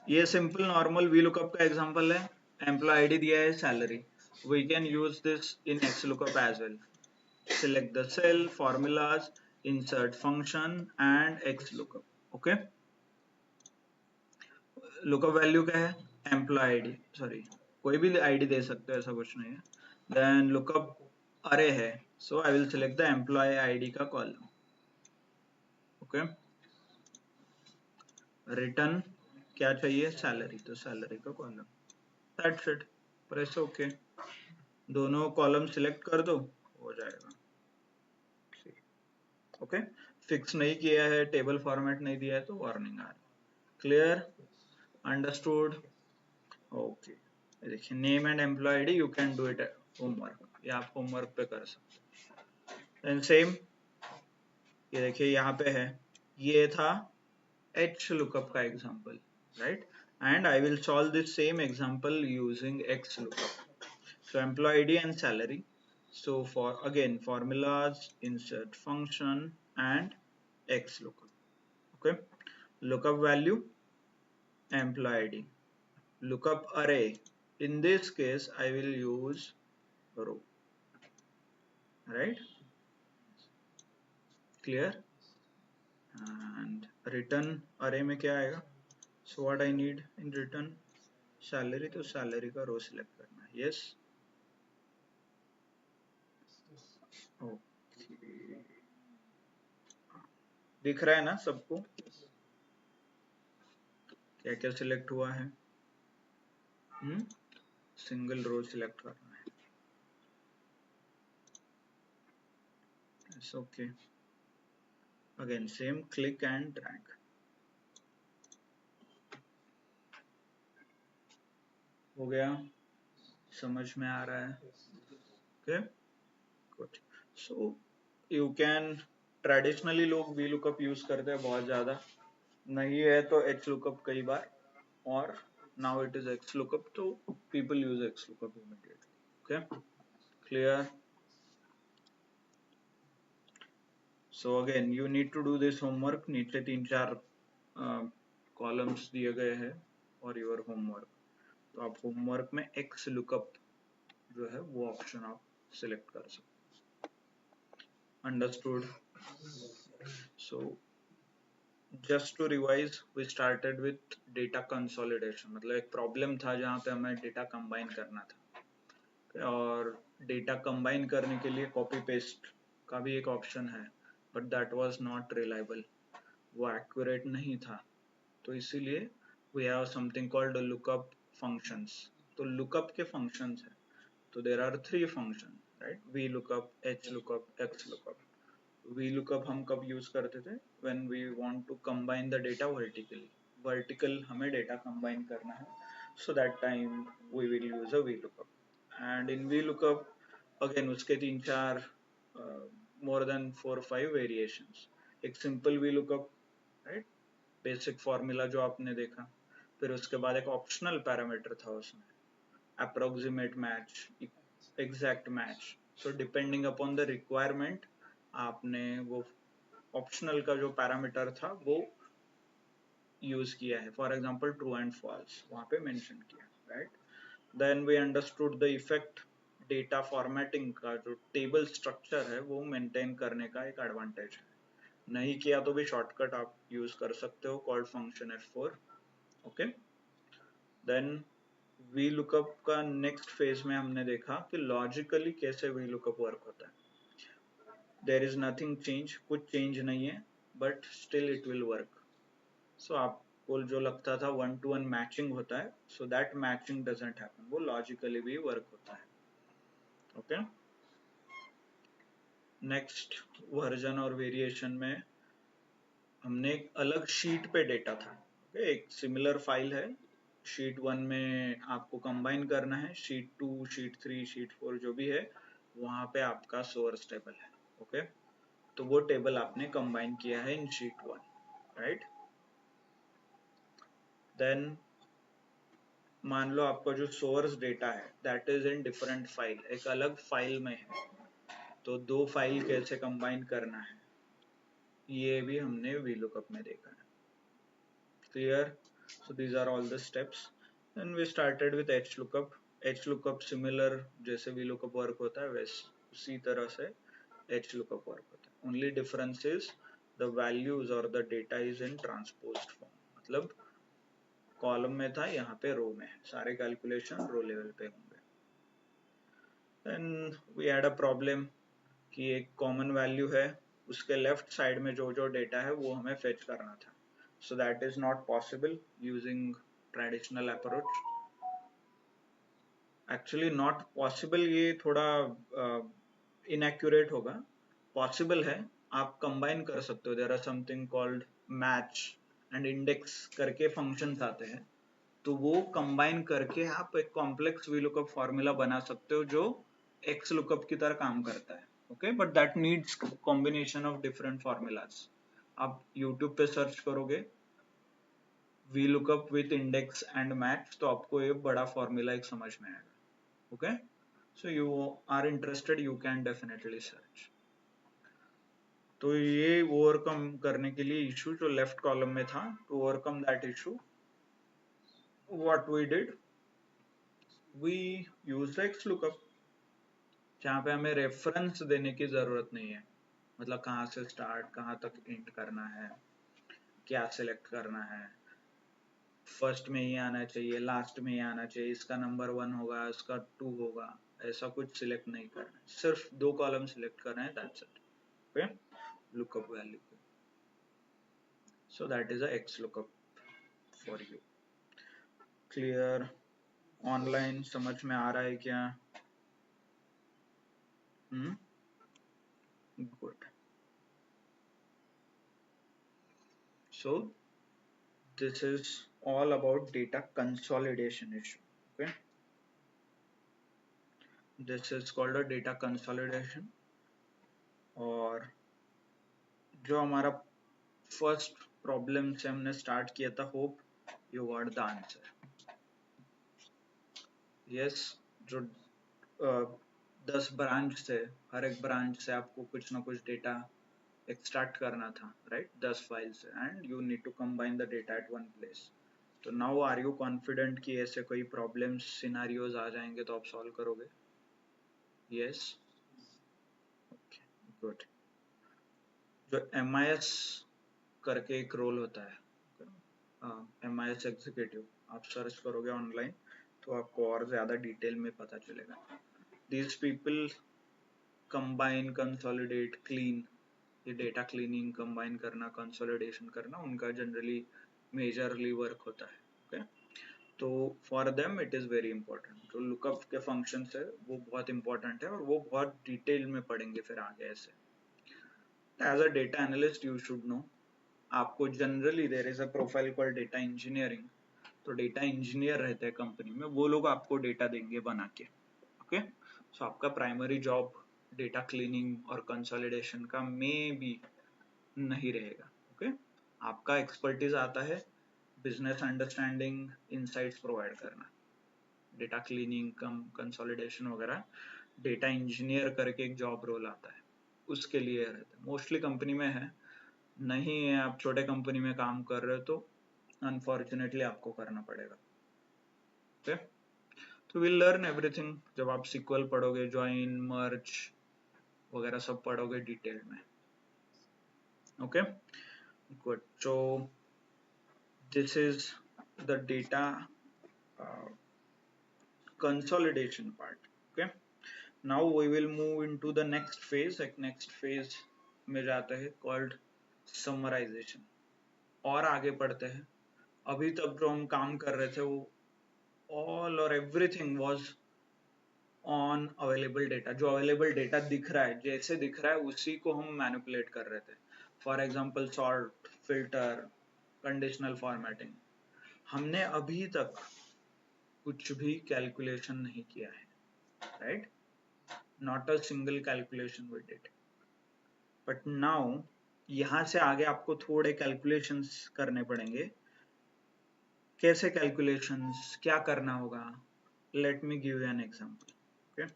ये सिंपल नॉर्मल वी लुकअप का एग्जांपल है, एम्प्लॉय आईडी दिया है, salary, we can use this in X lookup as well. Select the cell, formulas, insert function and x lookup. Okay lookup value क्या है, एम्प्लॉय आईडी, सॉरी कोई भी ID दे सकते हो, ऐसा कुछ नहीं है। देन लुकअप अरे है, so I will select the employ ID का कॉलम। ओके रिटर्न क्या चाहिए, सैलरी, तो सैलरी का column, that's it. Press okay, दोनों कॉलम सिलेक्ट कर दो, हो जाएगा। ओके फिक्स नहीं किया है, टेबल फॉर्मेट नहीं दिया है तो वार्निंग आ रहा है। Clear, understood, okay. देखिए name and employ ID you can do it homework, ये आप होमवर्क पे कर सकते हैं। सेम ये देखिए यहाँ पे है, ये था H lookup का example, right, and I will solve this same example using X lookup. So employee ID and salary. So for again formulas, insert function and X lookup. Okay, lookup value, employee ID, lookup array. In this case, I will use row. Right? Clear? And return array में क्या आएगा? So what I need in return? Salary, तो salary का row select करना है. Yes. Okay. दिख रहा है ना सबको क्या क्या सिलेक्ट हुआ है? सिंगल रो सिलेक्ट करना है. It's okay. Again same, click and drag. हो गया, समझ में आ रहा है? Okay good. So you can, traditionally लोग वी लुकअप यूज करते हैं बहुत ज्यादा, नहीं है तो एच लुकअप कई बार, और now it is X lookup, तो people use X lookup immediately. Okay clear? So again you need to do this homework. नीचे 3-4 कॉलम्स दिए गए हैं और योर होमवर्क. तो आप होमवर्क में एक्स लुकअप जो है वो ऑप्शन आप सिलेक्ट कर सकते. Understood? So just to revise, we started with data consolidation. मतलब एक प्रॉब्लम था जहाँ पे हमें डेटा कंबाइन करना था, और डेटा कंबाइन करने के लिए कॉपी पेस्ट का भी एक ऑप्शन है, but that was not reliable, वो एक्यूरेट नहीं था. तो इसीलिए we have something called lookup functions. तो लुकअप के फंक्शंस है. तो there are 3 function, right? V lookup, H lookup, X lookup. V lookup हम कब यूज करते थे? When we want to combine the data vertically. Vertical हमें डेटा कंबाइन करना है, so that time we will use a V lookup. And in V lookup again उसके 3-4 more than 4-5 variations. एक simple V lookup, right, basic formula जो आपने देखा. फिर उसके बाद एक ऑप्शनल पैरामीटर था उसमें, approximate match, exact match. So depending upon the requirement आपने वो ऑप्शनल का जो पैरामीटर था वो यूज किया है. For example true and false वहां पे मेंशन किया, right? Then we understood the effect. Data formatting का जो टेबल स्ट्रक्चर है वो मेंटेन करने का एक एडवांटेज है. नहीं किया तो भी शॉर्टकट आप यूज कर सकते हो, called function F4. Okay. Then V lookup का नेक्स्ट फेज में हमने देखा कि लॉजिकली कैसे वी लुकअप वर्क होता है. देयर इज नथिंग चेंज, कुछ चेंज नहीं है, but still it will work. So आपको जो लगता था 1-to-1 मैचिंग होता है, so that matching doesn't happen, वो लॉजिकली भी वर्क होता है. ओके. नेक्स्ट वर्जन और वेरिएशन में हमने एक अलग शीट पे डेटा था. ओके, एक सिमिलर फाइल है, शीट 1 में आपको कंबाइन करना है, शीट 2, शीट 3, शीट 4 जो भी है वहां पे आपका सोर्स टेबल है. ओके, तो वो टेबल आपने कंबाइन किया है इन शीट 1, राइट? देन मान लो आपका जो सोर्स डेटा है that is in different file, एक अलग फाइल में है, तो 2 फाइल कैसे कंबाइन करना है ये भी हमने VLOOKUP में देखा है. Clear? So these are all the steps. Then we started with HLOOKUP. HLOOKUP similar जैसे VLOOKUP वर्क होता है वैसे उसी तरह से HLOOKUP वर्क होता है. Only difference is the values or the data is in transposed form. मतलब कॉलम में था, यहाँ पे रो में है, सारे कैलकुलेशन रो लेवल पे होंगे. Then we had a problem कि एक कॉमन वैल्यू है, उसके लेफ्ट साइड में जो जो डेटा है वो हमें फेच करना था. So that is not possible using traditional approach. Actually not possible ये थोड़ा inaccurate होगा. Possible है, आप combine कर सकते हो. There are something called match and index करके functions आते हैं, तो वो combine करके आप एक complex VLOOKUP formula बना सकते हो जो XLOOKUP की तरह काम करता है. Okay, but that needs combination of different formulas. आप YouTube पे सर्च करोगे VLOOKUP with index and match, तो आपको ये बड़ा फॉर्मूला एक समझ में आएगा. Okay, so you are interested, you can definitely search. तो ये ओवरकम करने के लिए इशू जो लेफ्ट कॉलम में था, to overcome that issue what we did, we used XLOOKUP, जहाँ पे हमें रेफरेंस देने की जरूरत नहीं है. मतलब कहाँ से स्टार्ट कहाँ तक एंड करना है, क्या सिलेक्ट करना है, फर्स्ट में ही आना चाहिए, लास्ट में ही आना चाहिए, इसका नंबर 1 होगा, इसका 2 होगा, ऐसा कुछ सिलेक्ट नहीं करना है. सिर्फ 2 कॉलम सिलेक्ट करना है, that's it. Okay, lookup value. So that is a XLOOKUP for you. Clear? Online समझ में आ रहा है क्या? Good. So this is all about data consolidation issue. Okay, this is called a data consolidation. और जो हमारा फर्स्ट प्रॉब्लम से हमने स्टार्ट किया था, hope you got the answer. Yes, जो 10 ब्रांच से, हर एक ब्रांच से आपको कुछ ना कुछ डेटा एक्सट्रैक्ट करना था, राइट? 10 फाइल से, and you need to combine the data at one place. तो नाउ आर यू कॉन्फिडेंट कि ऐसे कोई प्रॉब्लम्स सिनेरियोज आ जाएंगे तो आप सॉल्व करोगे? Yes, okay, good. जो MIS करके एक रोल होता है, MIS एग्जीक्यूटिव, आप सर्च करोगे ऑनलाइन तो आपको और ज्यादा डिटेल में पता चलेगा. These people combine, consolidate, clean, ये डेटा क्लीनिंग, कंबाइन करना, कंसोलिडेशन करना उनका जनरली मेजरली वर्क होता है. ओके, तो for them it is very important. जो लुकअप के फंक्शंस है वो बहुत इंपॉर्टेंट है और वो बहुत डिटेल में पढ़ेंगे फिर आगे. ऐसे as a data analyst you should know, आपको generally there is a profile called data engineering. तो डेटा इंजीनियर रहते हैं कंपनी में, वो लोग आपको डेटा देंगे बना के. ओके, सो आपका प्राइमरी जॉब डेटा क्लीनिंग और कंसोलिडेशन का में भी नहीं रहेगा. ओके, आपका एक्सपर्टीज आता है बिजनेस अंडरस्टैंडिंग, इनसाइट्स प्रोवाइड करना. डेटा क्लीनिंग, कंसोलिडेशन वगैरह डेटा इंजीनियर करके एक जॉब रोल आता है, उसके लिए रहता है. मोस्टली कंपनी में है, नहीं है आप छोटे कंपनी में काम कर रहे हो तो अनफॉर्चुनेटली आपको करना पड़ेगा. ओके, तो विल लर्न एवरीथिंग जब आप SQL पढ़ोगे, ज्वाइन, मर्ज वगैरह सब पढ़ोगे डिटेल में. Okay, good. So this is the data consolidation part. Okay, now we will move into the next phase. एक next phase में जाता है called summarization. और आगे पढ़ते हैं. अभी तक जो हम काम कर रहे थे वो all or everything was on available data. जो available data दिख रहा है, जैसे दिख रहा है उसी को हम manipulate कर रहे थे. For example, sort, filter, conditional formatting. हमने अभी तक कुछ भी कैलकुलेशन नहीं किया है, right? Not a single calculation we did. But now यहां से आगे आपको थोड़े कैलकुलेशंस करने पड़ेंगे. कैसे कैलकुलेशंस, क्या करना होगा? Let me give you an example. Okay,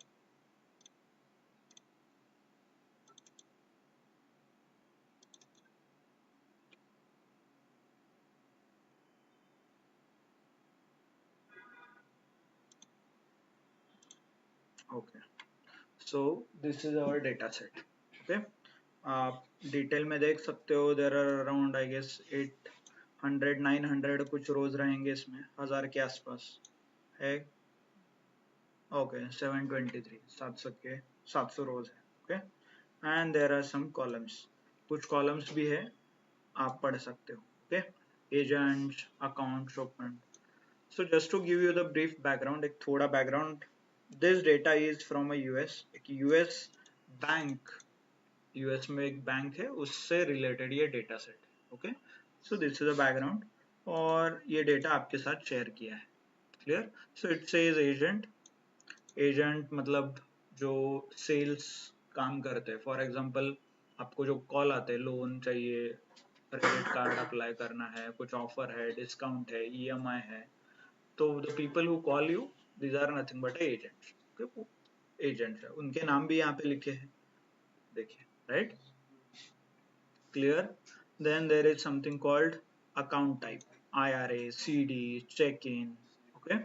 okay, so this is our data set. Okay, आप डिटेल में देख सकते हो, there are around I guess 800 900 कुछ रोज रहेंगे इसमें, 1000 के आसपास है. ओके, 723, 700 रोज है. Okay, and there are some columns, कुछ कॉलम्स भी है, आप पढ़ सकते हो. Okay, agent, accounts open. So just to give you the brief background, एक थोड़ा background. This data is from a US, एक यूएस बैंक, यूएस में एक बैंक है, उससे रिलेटेड ये data set. Okay, so this is the background और ये डेटा आपके साथ शेयर किया है. Clear? So it says agent. Agent मतलब जो सेल्स काम करते हैं. फॉर एग्जांपल आपको जो कॉल आते हैं, लोन चाहिए, क्रेडिट कार्ड अप्लाई करना है, कुछ ऑफर है, डिस्काउंट है, EMI है, तो the people who call you, these are nothing but agents. Agents है, उनके नाम भी यहाँ पे लिखे हैं, देखिए, right? Clear? Then there is something called account type, IRA, CD, check in. Okay,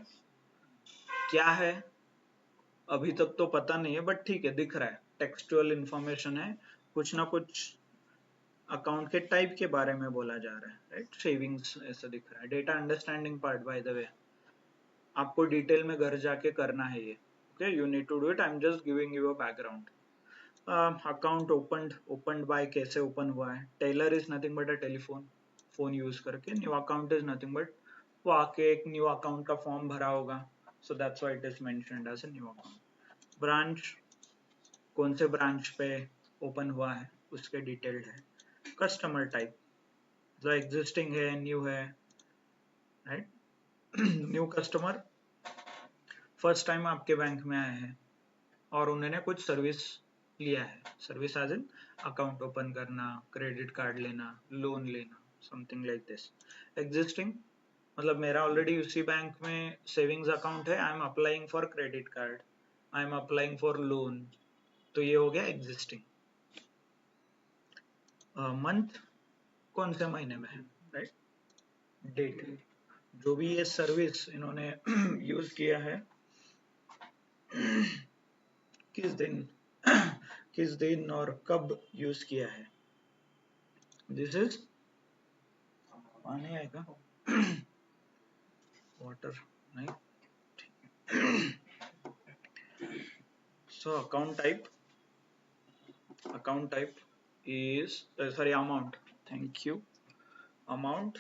क्या है अभी तक तो पता नहीं है, बट ठीक है, दिख रहा है, टेक्सचुअल इंफॉर्मेशन है, कुछ ना कुछ अकाउंट के टाइप के बारे में बोला जा रहा है, राइट? सेविंग्स ऐसा दिख रहा है. Data understanding part, by the way, आपको डिटेल में घर जाके करना है ये. Okay, you need to do it, I am just giving you a background. Account opened by, कैसे ओपन हुआ है? Teller is nothing but a telephone, phone use करके. New account is nothing but वो आके एक न्यू अकाउंट का form भरा होगा, so that's why it is mentioned as a new account. Branch कौन से ब्रांच पे ओपन हुआ है उसके डिटेल्ड है. कस्टमर टाइप जो एग्जिस्टिंग है, न्यू है, right. New customer first time आपके बैंक में आए हैं और उन्होंने कुछ सर्विस लिया है. Service as in account open करना, क्रेडिट कार्ड लेना, लोन लेना, समथिंग लाइक दिस. एग्जिस्टिंग मतलब मेरा ऑलरेडी उसी बैंक में सेविंग्स अकाउंट है, I am applying for credit card, I am applying for loan, तो ये हो गया एग्जिस्टिंग. मंथ कौन से महीने में है, राइट. डेट जो भी ये सर्विस इन्होंने यूज किया है किस दिन और कब यूज किया है. दिस इज पानी आएगा वाटर नहीं. So account type is sorry amount. Thank you. Amount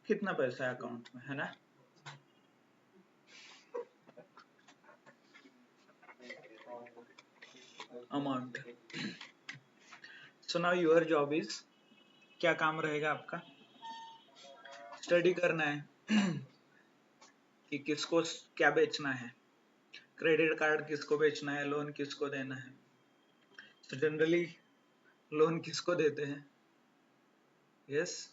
कितना पैसा है अकाउंट में, है ना. Amount. So now your job is, क्या काम रहेगा आपका, स्टडी करना है कि किसको क्या बेचना है, क्रेडिट कार्ड किसको बेचना है, लोन किसको देना है. तो जनरली लोन किसको देते हैं, यस,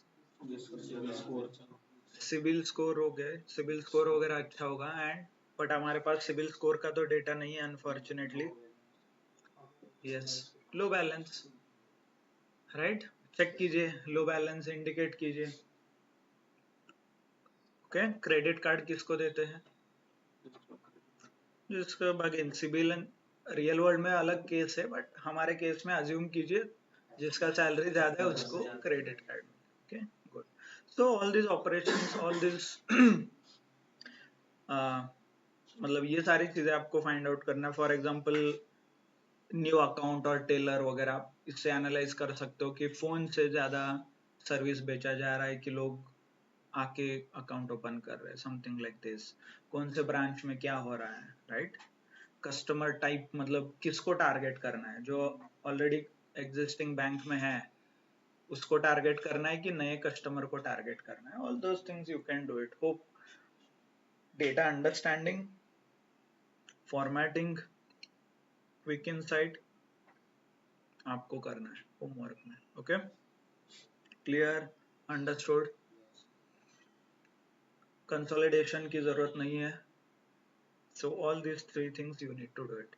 सिविल स्कोर हो गए, सिविल स्कोर वगैरह अच्छा होगा. एंड बट हमारे पास सिविल स्कोर का तो डेटा नहीं है अनफॉर्चुनेटली. यस, लो बैलेंस, राइट. चेक कीजिए, लो बैलेंस इंडिकेट कीजिए. ओके, क्रेडिट कार्ड किसको देते हैं, जिसका अगेन सिविल रियल वर्ल्ड में अलग केस है, बट हमारे केस में अज्यूम कीजिए जिसका सैलरी ज्यादा है उसको credit card. Okay good. So all this operations, all this मतलब ये सारी चीजें आपको फाइंड आउट करना है. फॉर एग्जांपल न्यू अकाउंट और टेलर वगैरह आप इससे एनालाइज कर सकते हो कि फोन से ज्यादा सर्विस बेचा जा रहा है कि लोग आके अकाउंट ओपन कर रहे हैं, समथिंग लाइक दिस. कौन से ब्रांच में क्या हो रहा है, राइट. कस्टमर टाइप मतलब किसको टारगेट करना है, जो ऑलरेडी एग्जिस्टिंग बैंक में है उसको टारगेट करना है कि नए कस्टमर को टारगेट करना है. All those things you can do it. Hope data understanding, formatting, quick insight आपको करना है होमवर्क में. Okay, clear, understood. कंसोलिडेशन की जरूरत नहीं है. So all this 3 things you need to do it.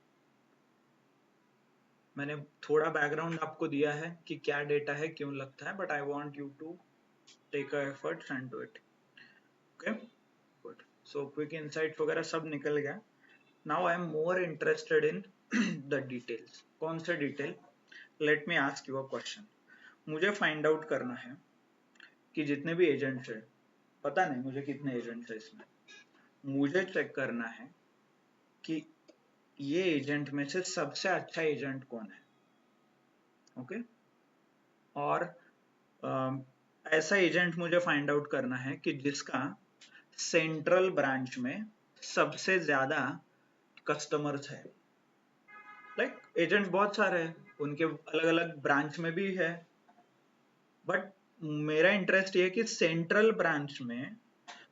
मैंने थोड़ा बैकग्राउंड आपको दिया है कि क्या डेटा है, क्यों लगता है, but I want you to take a effort and do it. Okay good. So quick insights वगैरह सब निकल गया. Now I am more interested in the details. कौन से detail, let me ask you a question. मुझे find out करना है कि जितने भी एजेंट्स है, पता नहीं मुझे कितने एजेंट्स है इसमें, मुझे चेक करना है कि ये एजेंट में से सबसे अच्छा एजेंट कौन है. ओके, और ऐसा एजेंट मुझे फाइंड आउट करना है कि जिसका सेंट्रल ब्रांच में सबसे ज्यादा कस्टमर्स है. लाइक एजेंट बहुत सारे हैं, उनके अलग अलग ब्रांच में भी है, बट मेरा इंटरेस्ट ये है कि सेंट्रल ब्रांच में.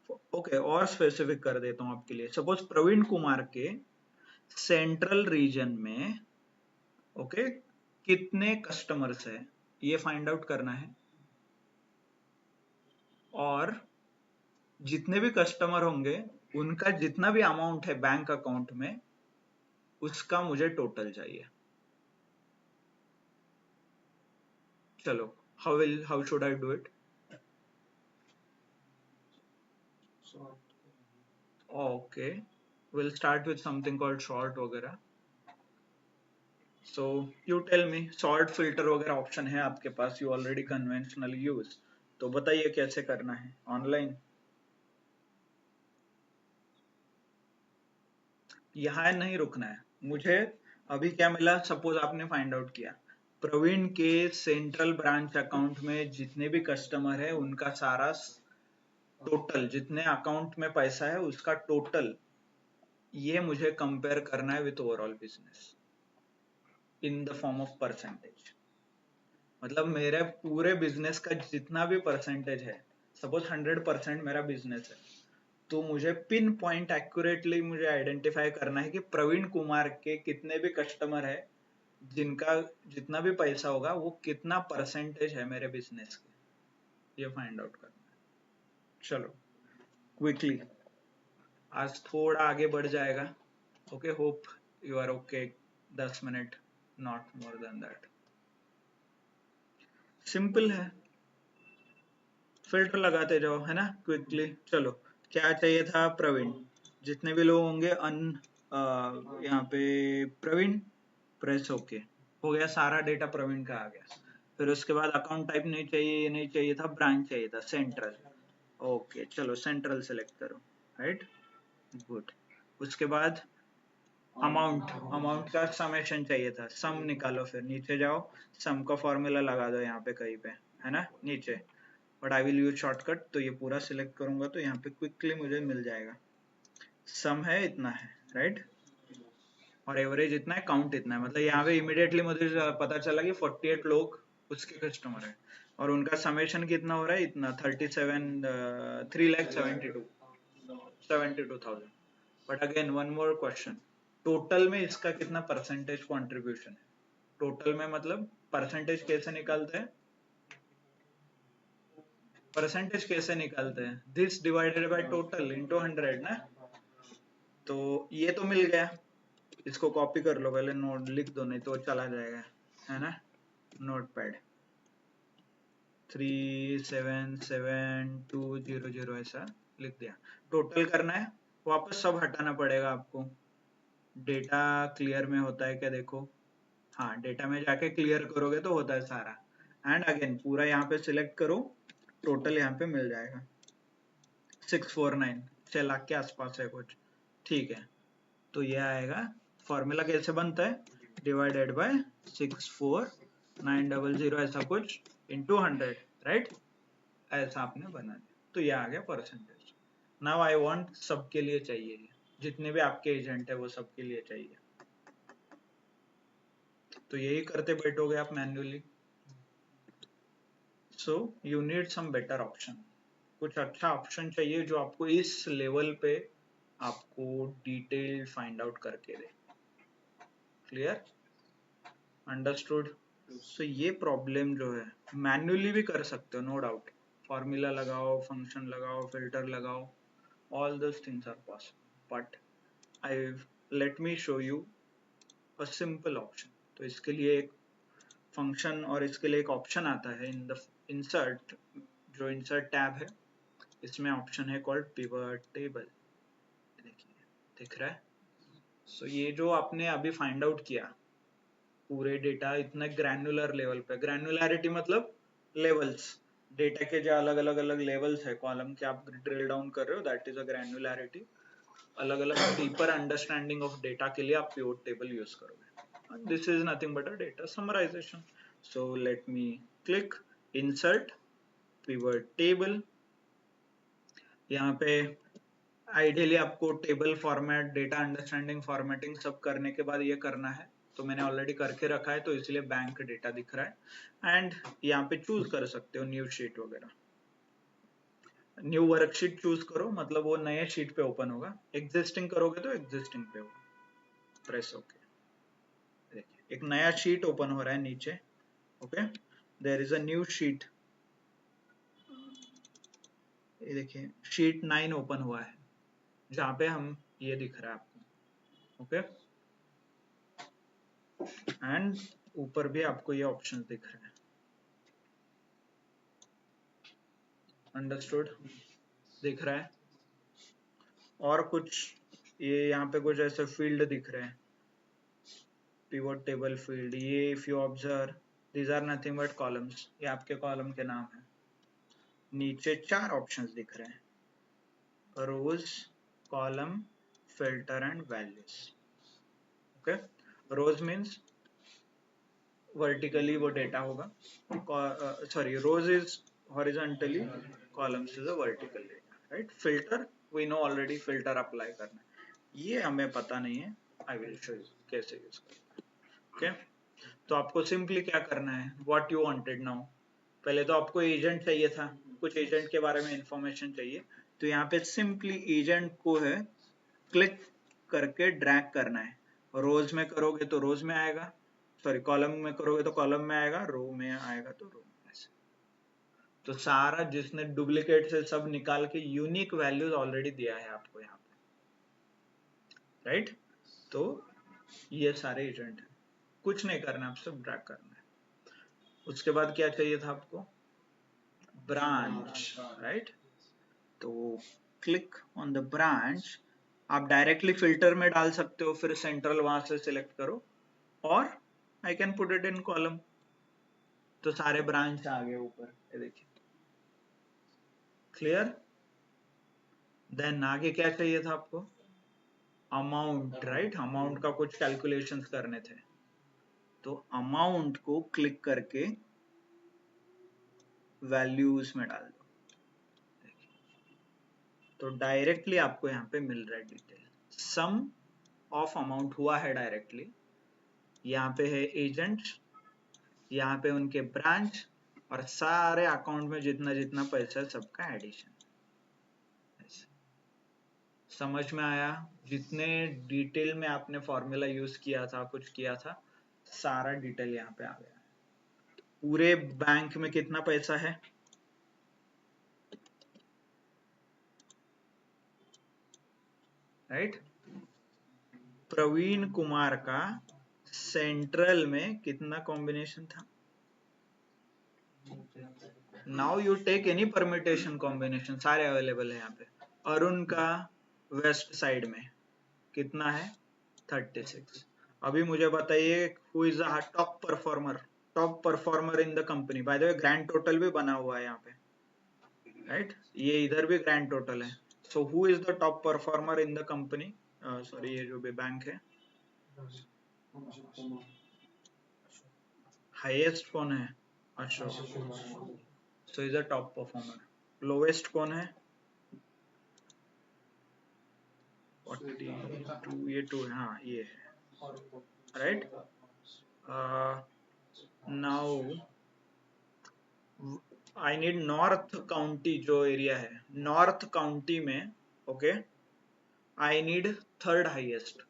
ओके, और स्पेसिफिक कर देता हूं आपके लिए. सपोज प्रवीण कुमार के सेंट्रल रीजन में ओके कितने कस्टमर्स है, ये फाइंड आउट करना है. और जितने भी कस्टमर होंगे उनका जितना भी अमाउंट है बैंक अकाउंट में उसका मुझे टोटल चाहिए. चलो, how should I do it. Okay, we'll start with something called sort वगैरह. So you tell me, sort filter वगैरह ऑप्शन है आपके पास, you already conventionally use, तो बताइए कैसे करना है ऑनलाइन. यहाँ नहीं रुकना है मुझे. अभी क्या मिला, सपोज आपने फाइंड आउट किया प्रवीण के सेंट्रल ब्रांच अकाउंट में जितने भी कस्टमर है उनका सारा टोटल जितने अकाउंट में पैसा है उसका टोटल, ये मुझे कंपेयर करना है with overall business in the form of percentage. मतलब मेरे पूरे बिजनेस का जितना भी परसेंटेज है, सपोज 100% मेरा बिजनेस है, तो मुझे पिन पॉइंट एक्यूरेटली मुझे आइडेंटिफाई करना है कि प्रवीण कुमार के कितने भी कस्टमर है, जिनका जितना भी पैसा होगा वो कितना परसेंटेज है मेरे बिजनेस के, ये फाइंड आउट करना है। चलो क्विकली आज थोड़ा आगे बढ़ जाएगा। Okay, hope you are okay. 10 minute, not more than that. Simple है, फिल्टर लगाते जाओ, है ना, क्विकली। चलो, क्या चाहिए था? प्रवीण। जितने भी लोग होंगे यहाँ पे प्रवीण, प्रेस ओके, हो गया, सारा डेटा प्रवीण का आ गया। फिर उसके बाद अकाउंट टाइप नहीं चाहिए, ये नहीं चाहिए था, ब्रांच चाहिए था, सेंट्रल। ओके, चलो सेंट्रल सेलेक्ट करो, राइट, गुड। उसके बाद अमाउंट, अमाउंट का समेशन चाहिए था, सम निकालो, फिर नीचे जाओ, सम का फॉर्मूला लगा दो यहाँ पे कहीं पे, है ना, नीचे। But I will use shortcut, तो ये पूरा सिलेक्ट करूंगा तो यहाँ पे क्विकली मुझे मिल जाएगा। सम है इतना है, राइट, और एवरेज इतना है, काउंट इतना है। मतलब यहाँ पे इमीडिएटली मुझे पता चला कि 48 लोग उसके कस्टमर है, और उनका समेशन कितना हो रहा है, इतना 3,72,000। But again one more question, total में इसका कितना परसेंटेज कंट्रीब्यूशन है? टोटल में मतलब परसेंटेज कैसे निकालते हैं? परसेंटेज कैसे निकालते हैं? This divided by total into 100 ना। तो ये तो मिल गया, इसको कॉपी कर लो, पहले नोट लिख दो, नहीं तो चला जाएगा, है ना। नोट पैड 377200 ऐसा लिख दिया। टोटल करना है, वापस सब हटाना पड़ेगा आपको। डेटा क्लियर में होता है क्या, देखो, हाँ, डेटा में जाके क्लियर करोगे तो होता है सारा। एंड अगेन पूरा यहाँ पे सिलेक्ट करो, टोटल यहाँ पे मिल जाएगा 649, 6 लाख के आसपास है कुछ, ठीक है। तो ये आएगा, फॉर्मूला कैसे बनता है, डिवाइडेड बाय 64900 ऐसा कुछ इंटू 100, राइट, ऐसा आपने बना दिया, तो ये आ गया परसेंटेज। नाउ आई वांट सबके लिए चाहिए, जितने भी आपके एजेंट है वो सबके लिए चाहिए, तो यही करते बैठोगे आप manually. So you need some better option, कुछ अच्छा ऑप्शन चाहिए जो आपको इस लेवल पे आपको डिटेल फाइंड आउट करके दे। Clear, understood. सो ये प्रॉब्लम जो है मैन्युअली भी कर सकते हो, नो डाउट, फॉर्मूला लगाओ, फंक्शन लगाओ, फिल्टर लगाओ, all those things are possible, but I let me show you a simple option. तो इसके लिए एक फंक्शन और इसके लिए एक ऑप्शन आता है इन द इंसर्ट, जो इंसर्ट टैब है, इसमें ऑप्शन है कॉल्ड पिवट टेबल, देखिए, दिख रहा है। सो ये जो आपने अभी फाइंड आउट किया पूरे डेटा इतना ग्रैन्युलर लेवल पे, ग्रैन्युलैरिटी मतलब लेवल्स, डेटा के जो अलग अलग अलग लेवल्स है, कॉलम के आप ड्रिल डाउन कर रहे हो, दैट इज अ ग्रैन्युलैरिटी। अलग अलग डीपर अंडरस्टैंडिंग ऑफ डेटा के लिए आप पिवट टेबल यूज करोगे। This is nothing but a data summarisation. So let me click insert pivot table. यहाँ पे आइडियली आपको table format, data understanding, formatting सब करने के बाद ये करना है, तो मैंने ऑलरेडी करके रखा है, तो इसलिए बैंक डेटा दिख रहा है। एंड यहाँ पे चूज कर सकते हो न्यू शीट वगैरह, न्यू वर्कशीट चूज करो, मतलब वो नए शीट पे ओपन होगा, एग्जिस्टिंग करोगे तो एग्जिस्टिंग पे होगा, प्रेस ओके। देखिए एक नया शीट ओपन हो रहा है नीचे, okay, there is a new sheet, ये देखिए शीट 9 ओपन हुआ है, जहाँ पे हम ये दिख रहा है आपको, ओके, एंड ऊपर भी आपको ये ऑप्शन दिख रहे हैं, अंडरस्टूड, दिख रहा है। और कुछ ये यहाँ पे कुछ ऐसे फील्ड दिख रहे हैं, पिवट टेबल फील्ड, ये if you observe these are nothing but columns, ये आपके कॉलम के नाम है। नीचे 4 ऑप्शंस दिख रहे हैं, rows, column, filter and values, okay. Rows means vertically वो डेटा होगा, sorry, rows is horizontally, columns is a vertical data, right. Filter we know already, filter apply करना है, ये हमें पता नहीं है, आई विल शो यू कैसे यूज करना है। ओके, तो आपको सिंपली क्या करना है, व्हाट यू वांटेड नाउ, पहले तो आपको एजेंट चाहिए था, कुछ एजेंट के बारे में इंफॉर्मेशन चाहिए, तो यहाँ पे सिंपली एजेंट को है क्लिक करके ड्रैग करना है, रोज में करोगे तो रोज में आएगा, सॉरी कॉलम में करोगे तो कॉलम में आएगा, रो में आएगा तो रो में, ऐसे। तो सारा जिसने डुप्लीकेट से सब निकाल के यूनिक वैल्यूज ऑलरेडी दिया है आपको यहाँ पे, राइट। तो ये सारे एजेंट है, कुछ नहीं करना, आप सब ड्रैग करना है। उसके बाद क्या चाहिए था आपको, ब्रांच, राइट। तो क्लिक ऑन द ब्रांच, आप डायरेक्टली फिल्टर में डाल सकते हो, फिर सेंट्रल वहां से सिलेक्ट करो, और I can put it in column, तो सारे ब्रांच आ गए ऊपर, ये देखिए, क्लियर। देन आगे क्या चाहिए था आपको, अमाउंट, राइट, अमाउंट का कुछ कैलकुलेशंस करने थे, तो अमाउंट को क्लिक करके वैल्यूज में डाल दो, तो डायरेक्टली आपको यहाँ पे मिल रहा है डिटेल, सम ऑफ अमाउंट हुआ है डायरेक्टली, यहाँ पे है एजेंट, यहाँ पे उनके ब्रांच, और सारे अकाउंट में जितना जितना पैसा है सबका एडिशन। समझ में आया, जितने डिटेल में आपने फॉर्मूला यूज किया था, कुछ किया था, सारा डिटेल यहाँ पे आ गया। पूरे बैंक में कितना पैसा है, राइट। प्रवीण कुमार का सेंट्रल में कितना कॉम्बिनेशन था, now you take any permutation combination, सारे अवेलेबल है यहाँ पे। अरुण का वेस्ट साइड में कितना है, 36। अभी मुझे बताइए who is the top performer, top performer in the company, bye the way grand total भी बना हुआ है यहाँ पे, राइट, ये इधर भी ग्रैंड टोटल है। So who is the top performer in the company, sorry ये जो भी बैंक है, हाईएस्ट कौन है, Ashok, so is the top performer. Lowest कौन है, 42, ये 2 है, हाँ ये है, right. Now I need north county, जो एरिया है नॉर्थ काउंटी में, okay, I need third highest,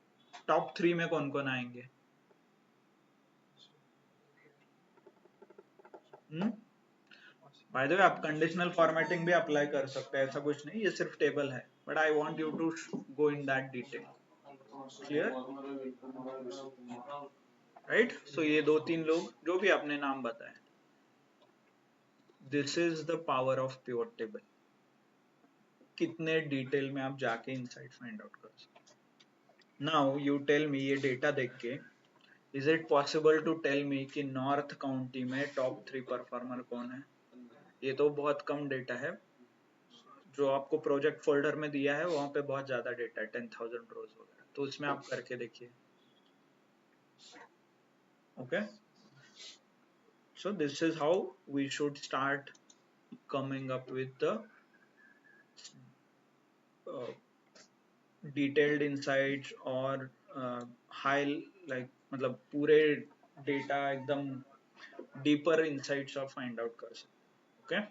top 3 में कौन कौन आएंगे, बाय द वे आप कंडीशनल फॉर्मेटिंग भी अप्लाई कर सकते हैं, ऐसा कुछ नहीं, ये सिर्फ टेबल है, but I want you to go in that detail, clear, right. So ये 2-3 लोग जो भी आपने नाम बताए, this is the power of pivot table, कितने डिटेल में आप जाके इनसाइट फाइंड आउट कर सकते। नाउ यू टेल मी, ये डेटा देख के is it possible to tell me कि नॉर्थ काउंटी में टॉप 3 परफॉर्मर कौन है, ये तो बहुत कम डेटा है, जो आपको प्रोजेक्ट फोल्डर में दिया है वहां पे बहुत ज्यादा डेटा है, 10,000 रोज वगैरह, तो उसमें आप करके देखिए, okay. So this is how we should start coming up with the detailed insights और high like मतलब पूरे डेटा एकदम डीपर इनसाइट्स आप फाइंड आउट कर सकते, ओके।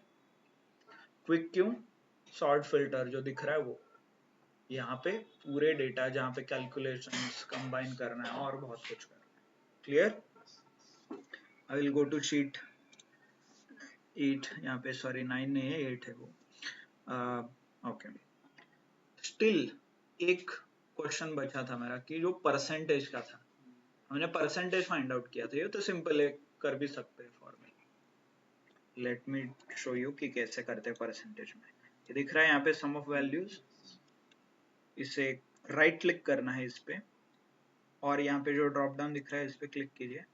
क्विक क्यों, सॉर्ट फिल्टर जो दिख रहा है वो, यहाँ पे पूरे डेटा जहाँ पे कैलकुलेशंस कंबाइन करना है और बहुत कुछ करना है, clear. I will go to sheet 8, यहाँ पे सॉरी 9 नहीं है, 8 है वो, ओके। स्टिल एक क्वेश्चन बचा था मेरा कि जो परसेंटेज का था, हमने परसेंटेज फाइंड आउट किया था, ये तो सिंपल है, कर भी सकते हैं formula. Late me show you कि कैसे करते हैं परसेंटेज में। ये दिख रहा है यहाँ पे सम ऑफ वैल्यूज, इसे राइट क्लिक करना है इस पे, और यहाँ पे जो ड्रॉप डाउन दिख रहा है इस पे क्लिक कीजिए,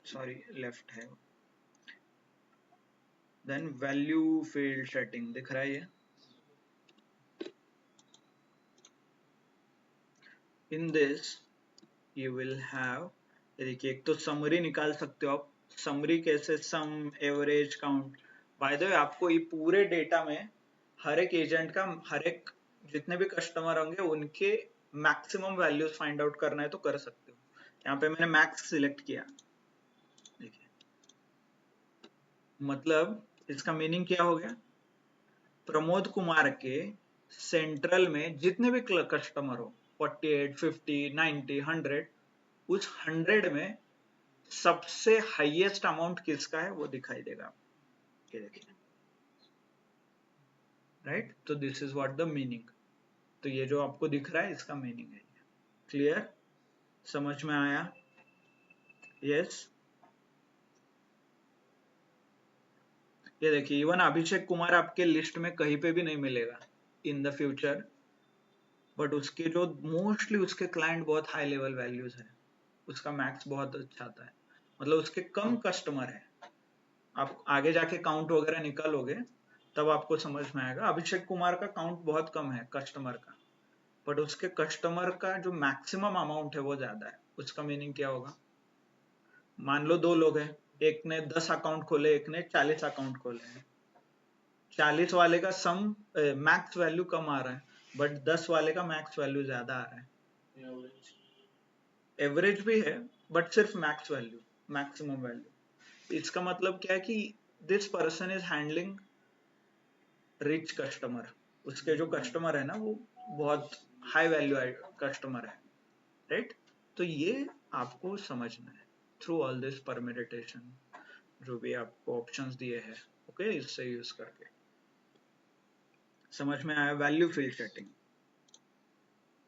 सॉरी लेफ्ट है, देन वैल्यू फील्ड सेटिंग दिख रहा है ये, in this you will have, देखिए एक तो समरी निकाल सकते हो आप, समरी कैसे, sum, average, count, by the way आपको ये पूरे डेटा में हर एक एजेंट का हर एक जितने भी कस्टमर होंगे उनके मैक्सिमम वैल्यूज फाइंड आउट करना है तो कर सकते हो। यहाँ पे मैंने मैक्स सिलेक्ट किया, देखिए मतलब इसका मीनिंग क्या हो गया, प्रमोद कुमार के सेंट्रल में जितने भी कस्टमर हो 48, 50, 90, 100, उस 100 में सबसे हाईएस्ट अमाउंट किसका है वो दिखाई देगा, ये देखिए, राइट। तो this is what the meaning, तो ये जो आपको दिख रहा है इसका मीनिंग है। क्लियर, समझ में आया? यस। ये देखिए इवन अभिषेक कुमार आपके लिस्ट में कहीं पे भी नहीं मिलेगा इन द फ्यूचर, बट उसके जो मोस्टली उसके क्लाइंट बहुत हाई लेवल वैल्यूज है, उसका मैक्स बहुत अच्छा आता है, मतलब उसके कम कस्टमर है। आप आगे जाके काउंट वगैरह निकालोगे तब आपको समझ में आएगा। अभिषेक कुमार का काउंट बहुत कम है कस्टमर का, बट उसके कस्टमर का जो मैक्सिमम अमाउंट है वो ज्यादा है। उसका मीनिंग क्या होगा, मान लो दो लोग हैं, एक ने 10 अकाउंट खोले, एक ने 40 अकाउंट खोले हैं, 40 वाले का सम मैक्स वैल्यू कम आ रहा है, बट 10 वाले का मैक्स वैल्यू ज्यादा आ रहा है। एवरेज भी है बट सिर्फ मैक्स वैल्यू, मैक्सिमम वैल्यू। इसका मतलब क्या है कि this person is handling rich customer, उसके जो कस्टमर है ना वो बहुत हाई वैल्यू कस्टमर है, राइट। तो ये आपको समझना है थ्रू ऑल दिस परमिटेशन, जो भी आपको ऑप्शंस दिए हैं, ओके, इससे यूज करके। समझ में आया? Value field setting,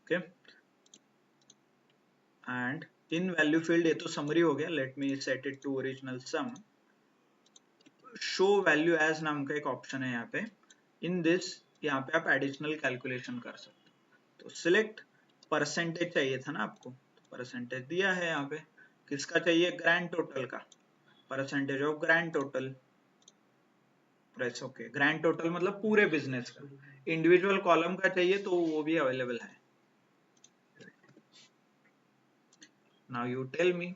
okay. And in value field, ये तो समरी हो गया, let me set it to original sum. Show value as नाम का एक ऑप्शन है यहाँ पे, इन दिस यहाँ पे आप एडिशनल कैलकुलेशन कर सकते हो। तो सिलेक्ट परसेंटेज चाहिए था ना आपको, तो परसेंटेज दिया है यहाँ पे, किसका चाहिए, ग्रैंड टोटल का, percentage of grand total, press okay. Grand total मतलब पूरे बिजनेस का, इंडिविजुअल कॉलम का चाहिए तो वो भी अवेलेबल है। नाउ यू टेल मी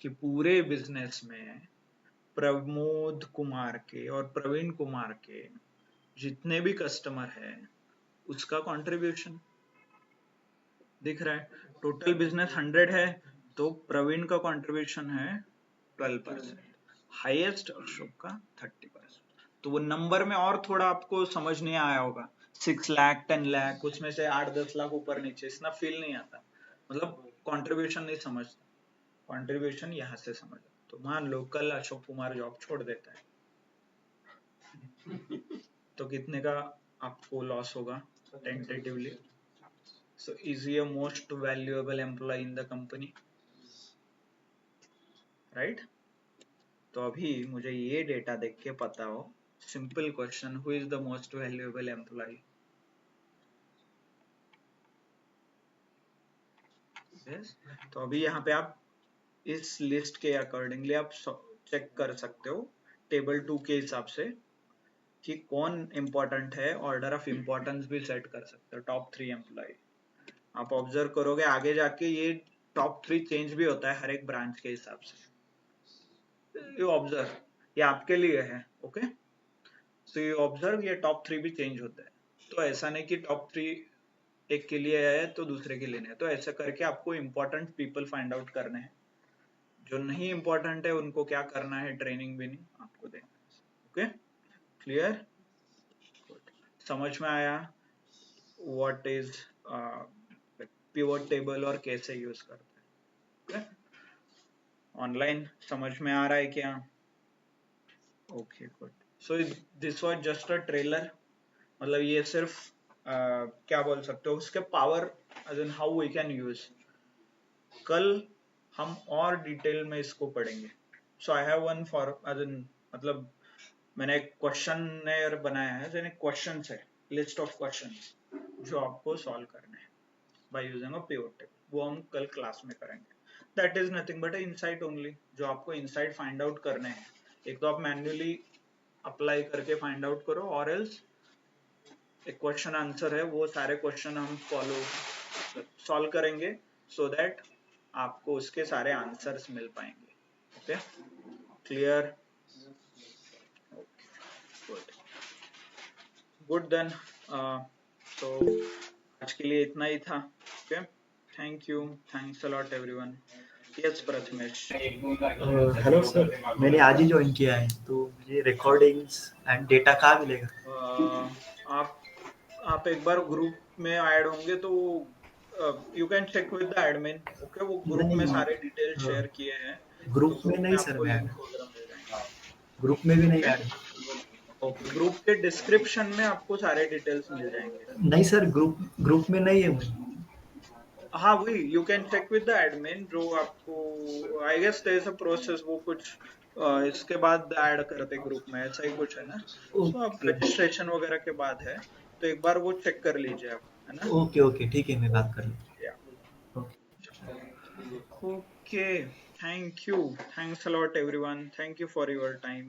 कि पूरे बिजनेस में प्रमोद कुमार के और प्रवीण कुमार के जितने भी कस्टमर है उसका कंट्रीब्यूशन दिख रहा है। टोटल बिजनेस 100 है तो प्रवीण का कंट्रीब्यूशन है 12%, हाईएस्ट अशोक का 30%। तो वो नंबर में और थोड़ा आपको समझ नहीं आया होगा, 6 लाख 10 लाख उसमें से 8-10 लाख ऊपर नीचे, इतना फील नहीं आता, मतलब कंट्रीब्यूशन नहीं समझता। कंट्रीब्यूशन यहाँ से समझ, तो मान लो कल अशोक कुमार जॉब छोड़ देता है तो कितने का आपको लॉस होगा tentatively. So is he a most valuable employee in the company, right. तो अभी मुझे ये डेटा देख के पता हो, simple question, who is the most valuable employee. Yes, तो अभी यहाँ पे आप इस लिस्ट के अकॉर्डिंगली आप चेक कर सकते हो टेबल 2 के हिसाब से कि कौन इंपॉर्टेंट है, ऑर्डर ऑफ इंपॉर्टेंस भी सेट कर सकते हो, टॉप 3 एम्प्लॉय। आप ऑब्जर्व करोगे आगे जाके ये टॉप 3 चेंज भी होता है हर एक ब्रांच के हिसाब से। यू ऑब्जर्व, ये आपके लिए है, ओके। सो यू ऑब्जर्व ये टॉप 3 भी चेंज होता है, तो ऐसा नहीं कि टॉप 3 एक के लिए है तो दूसरे के लिए नहीं है। तो ऐसा करके आपको इंपॉर्टेंट पीपल फाइंड आउट करने हैं, जो नहीं इंपॉर्टेंट है उनको क्या करना है, ट्रेनिंग भी नहीं आपको देना है, ओके। क्लियर, समझ में आया व्हाट इज पिवट टेबल और कैसे यूज करते हैं, ऑनलाइन समझ में आ रहा है क्या? Okay good. So this was just a trailer, मतलब ये सिर्फ क्या बोल सकते हो उसके power, as in how we can use. कल हम और डिटेल में इसको पढ़ेंगे। So I have one for as in, मतलब मैंने एक क्वेश्चन बनाया है, यानी क्वेश्चन है, लिस्ट ऑफ क्वेश्चन जो आपको सॉल्व करने हैं by using a pivot table, वो हम कल क्लास में करेंगे। That is nothing but insight only, जो आपको इनसाइट फाइंड आउट करने हैं। एक तो आप मैन्युअली अप्लाई करके फाइंड आउट करो, और एल्स एक क्वेश्चन आंसर है, वो सारे क्वेश्चन हम सॉल्व करेंगे सो दैट आपको उसके सारे आंसर्स मिल पाएंगे, okay. Clear, good. Good then, तो आज के लिए इतना ही था. Okay, thank you, thanks a lot everyone. Yes Prathamesh. Hello sir, मैंने आज ही ज्वाइन किया है, तो मुझे रिकॉर्डिंग्स एंड डेटा कहाँ मिलेगा? आप एक बार ग्रुप में ऐड होंगे तो you can check with the admin. Okay, वो ग्रुप में नहीं, सारे डिटेल शेयर किए हैं, तो ग्रुप में ग्रुप नहीं में सर, आपको मैं लिंक वगैरह मिल जाएंगे. ग्रुप में भी नहीं ओके, ऐड हूँ। ओके, ग्रुप के डिस्क्रिप्शन में आपको सारे डिटेल्स मिल जाएंगे. नहीं सर, ग्रुप ग्रुप में नहीं है मैं। हाँ, वही you can check with the admin, जो आपको I guess there is a process, वो कुछ इसके बाद ऐड करते ग्रुप में, ऐसा ही कुछ है ना. सो आप ओके रजिस्ट्रेशन वगैरह के बाद है, तो एक बार वो चेक कर लीजिए आप, है ना. ओके ओके, ठीक है, मैं बात कर लूँ। या, okay. okay, thank you, thanks a lot everyone, thank you for your time.